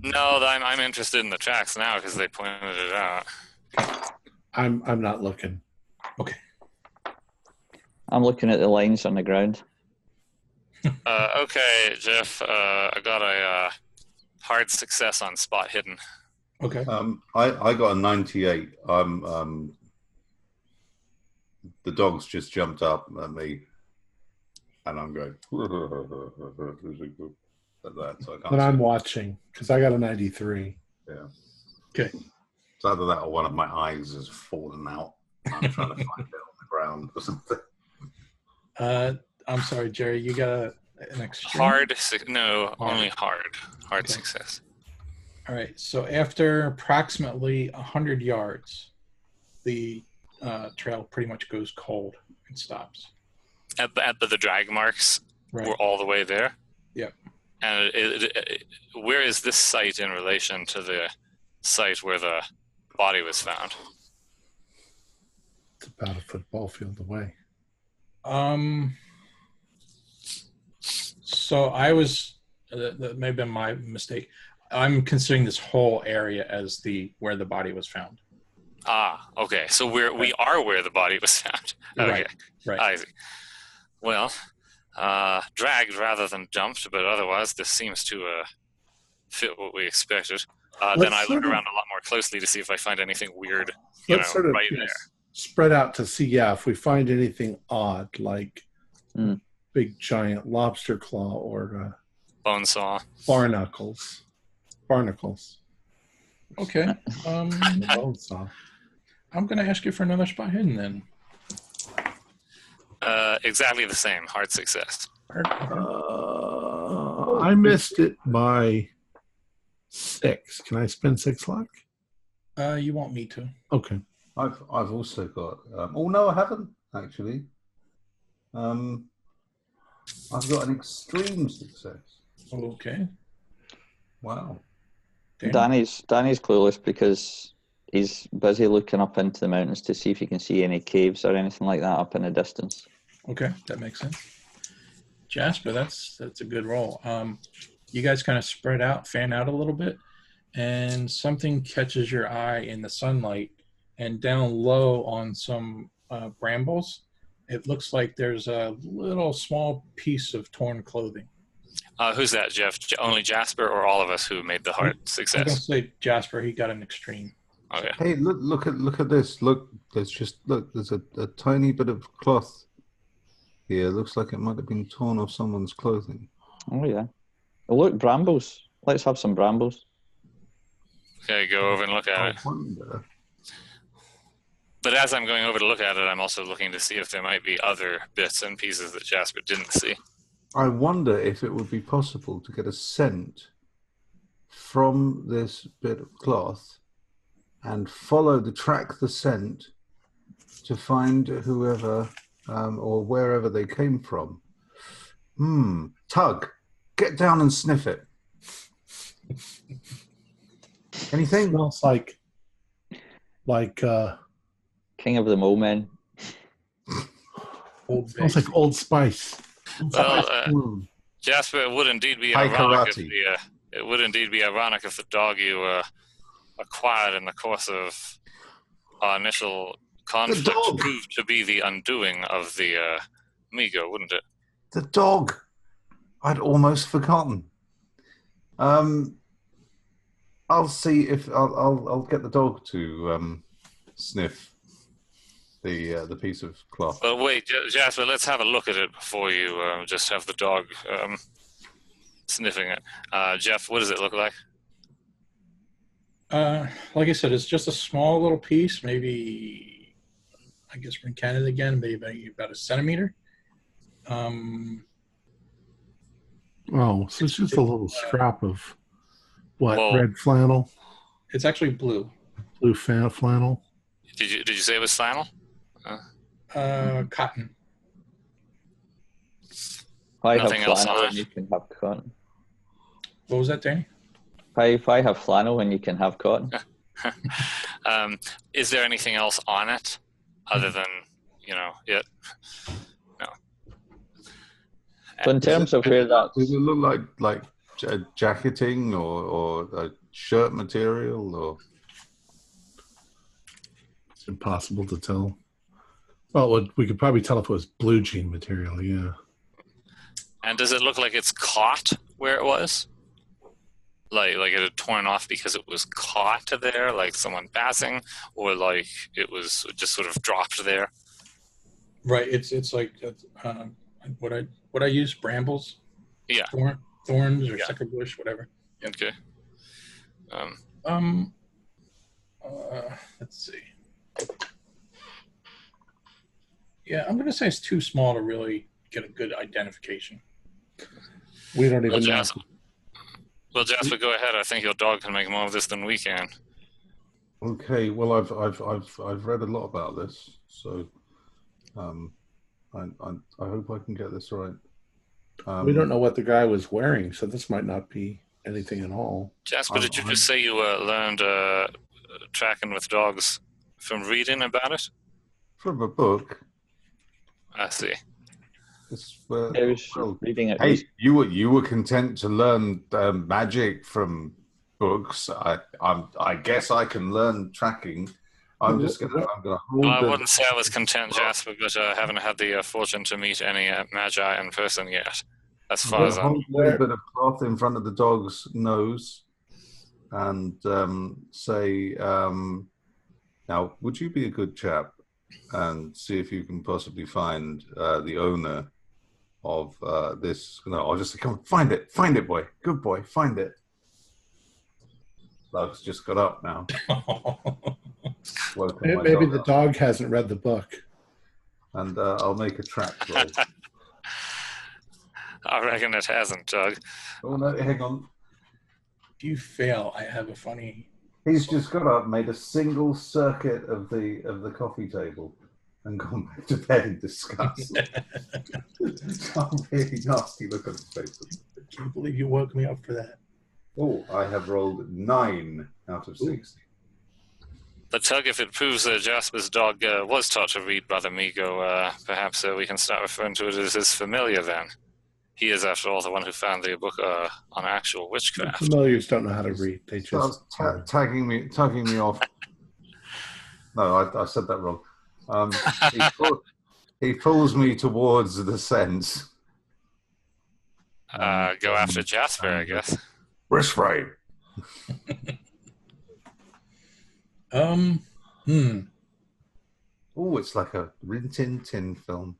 No, I'm interested in the tracks now because they pointed it out. I'm not looking. Okay. I'm looking at the lines on the ground. Okay, Jeff. I got a hard success on spot hidden. Okay. I got a 98. The dogs just jumped up at me. And I'm going at that, so I can't. But I'm watching because I got a 93. Yeah. Okay. It's either that or one of my eyes has fallen out. I'm trying to find it on the ground or something. I'm sorry, Jerry. You got an extreme? Only hard. Hard Okay. Success. All right. So after approximately 100 yards, the trail pretty much goes cold and stops. But the drag marks were all the way there? Yep. And where is this site in relation to the site where the body was found? It's about a football field away. So I was, that may have been my mistake. I'm considering this whole area as where the body was found. Ah, okay. So we are where the body was found. Okay. Right. I see. Well, dragged rather than jumped, but otherwise this seems to fit what we expected. Then I look around a lot more closely to see if I find anything weird, right there. Spread out to see, if we find anything odd, like big giant lobster claw or bone saw, barnacles. Okay. Bone saw. I'm going to ask you for another spot hidden then. Exactly the same. Hard Success. I missed it by 6. Can I spend 6 luck? You want me to? Okay. I've also got. Oh no, I haven't actually. I've got an extreme success. Okay. Wow. Danny's clueless because he's busy looking up into the mountains to see if he can see any caves or anything like that up in the distance. Okay, that makes sense. Jasper, that's a good roll. You guys kind of spread out, fan out a little bit, and something catches your eye in the sunlight, and down low on some brambles, it looks like there's a little small piece of torn clothing. Who's that, Jeff? Only Jasper or all of us who made the hard success? I'm going to say Jasper. He got an extreme. Okay. Hey, look at this. Look, there's a tiny bit of cloth here. Looks like it might have been torn off someone's clothing. Oh yeah. Oh, look, brambles. Let's have some brambles. Okay, go over and look at it. Wonder. But as I'm going over to look at it, I'm also looking to see if there might be other bits and pieces that Jasper didn't see. I wonder if it would be possible to get a scent from this bit of cloth and track the scent to find whoever or wherever they came from. Tug, get down and sniff it. Anything? It smells like King of the Mole Men. smells like Old Spice. Well, Jasper, it would indeed be ironic if the dog you acquired in the course of our initial conflict proved to be the undoing of the Migo, wouldn't it? The dog. I'd almost forgotten. I'll see if I'll get the dog to sniff the piece of cloth. Well, wait, Jasper, let's have a look at it before you just have the dog sniffing it. Jeff, what does it look like? Like I said, it's just a small little piece, maybe, I guess we're in Canada again, maybe about a centimeter. Oh, so it's just a little scrap of Well, red flannel? It's actually blue. Blue flannel? Did you say it was flannel? Cotton. If I have Nothing else flannel, on and it? you can have cotton. What was that, Danny? If I have flannel, and you can have cotton. Is there anything else on it other than, it? No. So in terms of where that, Does it look like jacketing or a shirt material or? It's impossible to tell. Well, we could probably tell if it was blue jean material, yeah. And does it look like it's caught where it was? Like it had torn off because it was caught there, like someone passing, or like it was just sort of dropped there? Right. It's like Would I use brambles? Yeah. Thorns or sucker bush, whatever. Yep. Okay. Let's see. Yeah, I'm gonna say it's too small to really get a good identification. We don't even know. Well, Jasper, go ahead. I think your dog can make more of this than we can. Okay. Well, I've read a lot about this, so I hope I can get this right. We don't know what the guy was wearing, so this might not be anything at all. Jasper, did you just say you learned tracking with dogs from reading about it? From a book. I see. I was reading it. Hey, you were content to learn magic from books. I guess I can learn tracking. I'm gonna hold. Well, I wouldn't say I was content, Jasper, but I haven't had the fortune to meet any magi in person yet. As far as hold a little bit of cloth in front of the dog's nose, and say, "Now, would you be a good chap and see if you can possibly find the owner of this?" No, I'll just say, "Come on, find it, boy, good boy, find it." Dog's just got up now. Maybe the dog hasn't read the book. And I'll make a track roll. I reckon it hasn't, Doug. Oh no, hang on. If you fail, I have a funny. He's just got up, made a single circuit of the coffee table, and gone back to bed in disgust. A really nasty look on his face. I can't believe you woke me up for that. Oh, I have rolled 9 out of 60. But Tug, if it proves that Jasper's dog was taught to read by the Migo, perhaps we can start referring to it as his familiar then. He is, after all, the one who found the book on actual witchcraft. The familiars don't know how to read. They just tagging me off. No, I said that wrong. He pulls me towards the sense. Go after Jasper, I guess. Wrist frame. Oh, it's like a Rin Tin Tin film.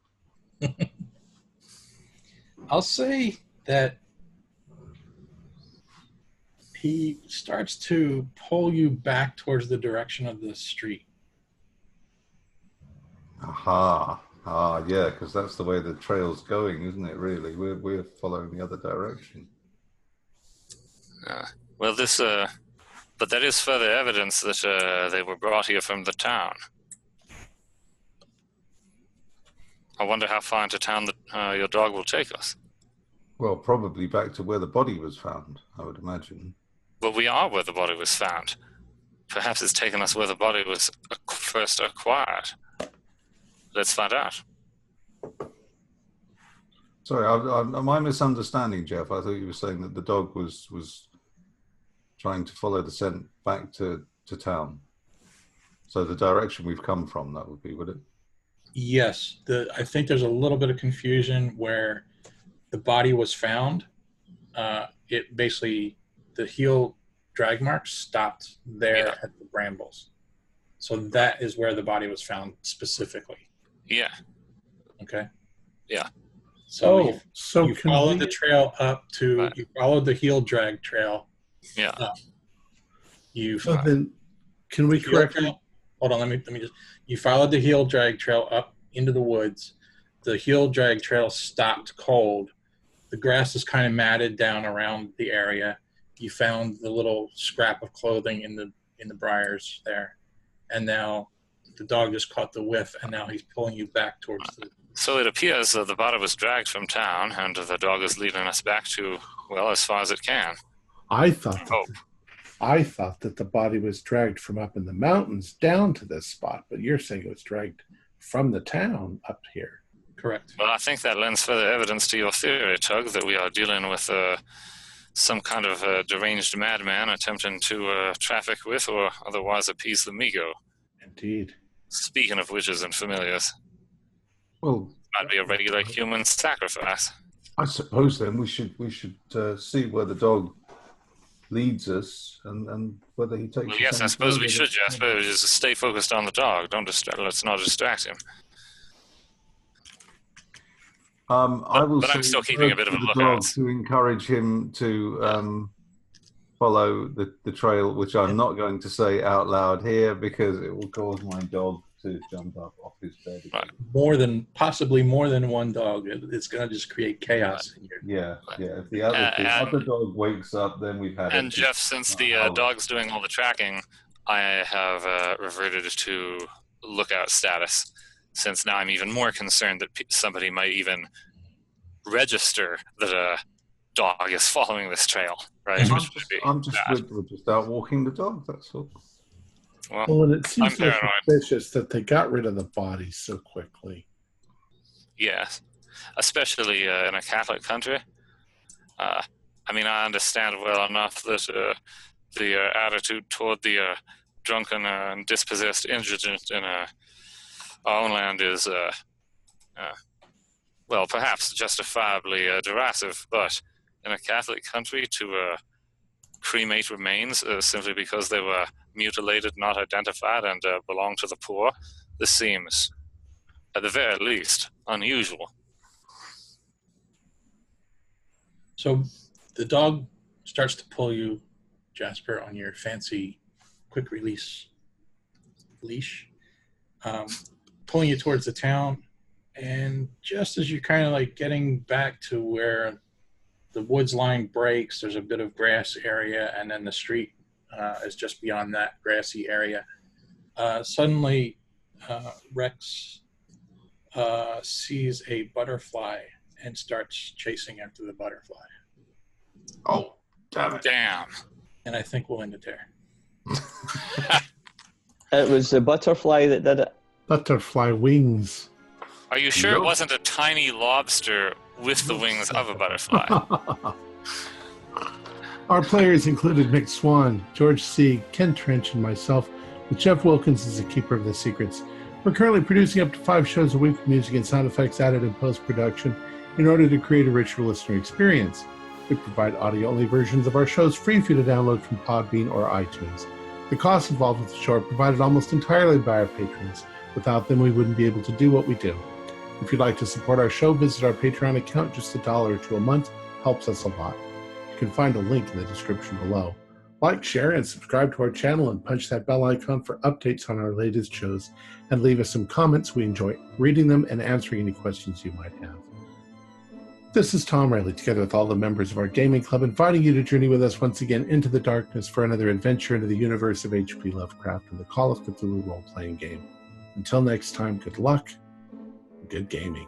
I'll say that he starts to pull you back towards the direction of the street. Aha. Yeah, because that's the way the trail's going, isn't it, really? We're following the other direction. Well, but there is further evidence that they were brought here from the town. I wonder how far into town your dog will take us. Well, probably back to where the body was found, I would imagine. Well, we are where the body was found. Perhaps it's taken us where the body was first acquired. Let's find out. Sorry, am I misunderstanding, Jeff? I thought you were saying that the dog was trying to follow the scent back to town. So the direction we've come from, that would be, would it? Yes. I think there's a little bit of confusion where the body was found. It basically, the heel drag marks stopped there at the brambles. So that is where the body was found specifically. Yeah. Okay. Yeah. So you followed the trail up to, you followed the heel drag trail. Yeah. Up. Then, can we correct? Hold on, let me just. You followed the heel drag trail up into the woods. The heel drag trail stopped cold. The grass is kind of matted down around the area. You found the little scrap of clothing in the briars there, and now the dog just caught the whiff, and now he's pulling you back towards the. So it appears that the body was dragged from town, and the dog is leading us back to, well, as far as it can. I thought that the body was dragged from up in the mountains down to this spot, but you're saying it was dragged from the town up here. Correct. Well, I think that lends further evidence to your theory, Tug, that we are dealing with some kind of deranged madman attempting to traffic with or otherwise appease the Migo. Indeed. Speaking of witches and familiars. Well, might be a regular human sacrifice. I suppose then we should see where the dog leads us and whether he takes. Well, yes, I suppose we should, Jasper. Just stay focused on the dog. Let's not distract him. I will. But I'm still keeping a bit of a lookout to encourage him to follow the trail, which I'm not going to say out loud here because it will cause my dog to jump up off his bed. Right. Possibly more than one dog. It's going to just create chaos in here. Yeah. If the other dog wakes up, then we've had. And Jeff, since the dog's doing all the tracking, I have reverted to lookout status. Since now I'm even more concerned that somebody might even register that a dog is following this trail, right? I'm just out walking the dog, that's all. Well, and it seems so suspicious that they got rid of the bodies so quickly. Yes, especially in a Catholic country. I mean, I understand well enough that the attitude toward the drunken and dispossessed indigent in our own land is, well, perhaps justifiably derisive, but in a Catholic country to cremate remains simply because they were mutilated, not identified, and belong to the poor, this seems, at the very least, unusual. So the dog starts to pull you, Jasper, on your fancy quick release leash, pulling you towards the town. And just as you're kind of like getting back to where the woods line breaks, there's a bit of grass area, and then the street is just beyond that grassy area. Suddenly, Rex sees a butterfly and starts chasing after the butterfly. Oh, damn it. Damn. And I think we'll end it there. It was the butterfly that did it. Butterfly wings. Are you sure it wasn't a tiny lobster with the wings of a butterfly? Our players included Mick Swan, George C., Ken Trench, and myself, with Jeff Wilkins as the keeper of the secrets. We're currently producing up to 5 shows a week with music and sound effects added in post-production in order to create a richer listener experience. We provide audio-only versions of our shows free for you to download from Podbean or iTunes. The costs involved with the show are provided almost entirely by our patrons. Without them, we wouldn't be able to do what we do. If you'd like to support our show, visit our Patreon account. Just $1 or $2 a month helps us a lot. You can find a link in the description below. Like, share, and subscribe to our channel and punch that bell icon for updates on our latest shows. And leave us some comments. We enjoy reading them and answering any questions you might have. This is Tom Riley, together with all the members of our gaming club, inviting you to journey with us once again into the darkness for another adventure into the universe of H.P. Lovecraft and the Call of Cthulhu role-playing game. Until next time, good luck and good gaming.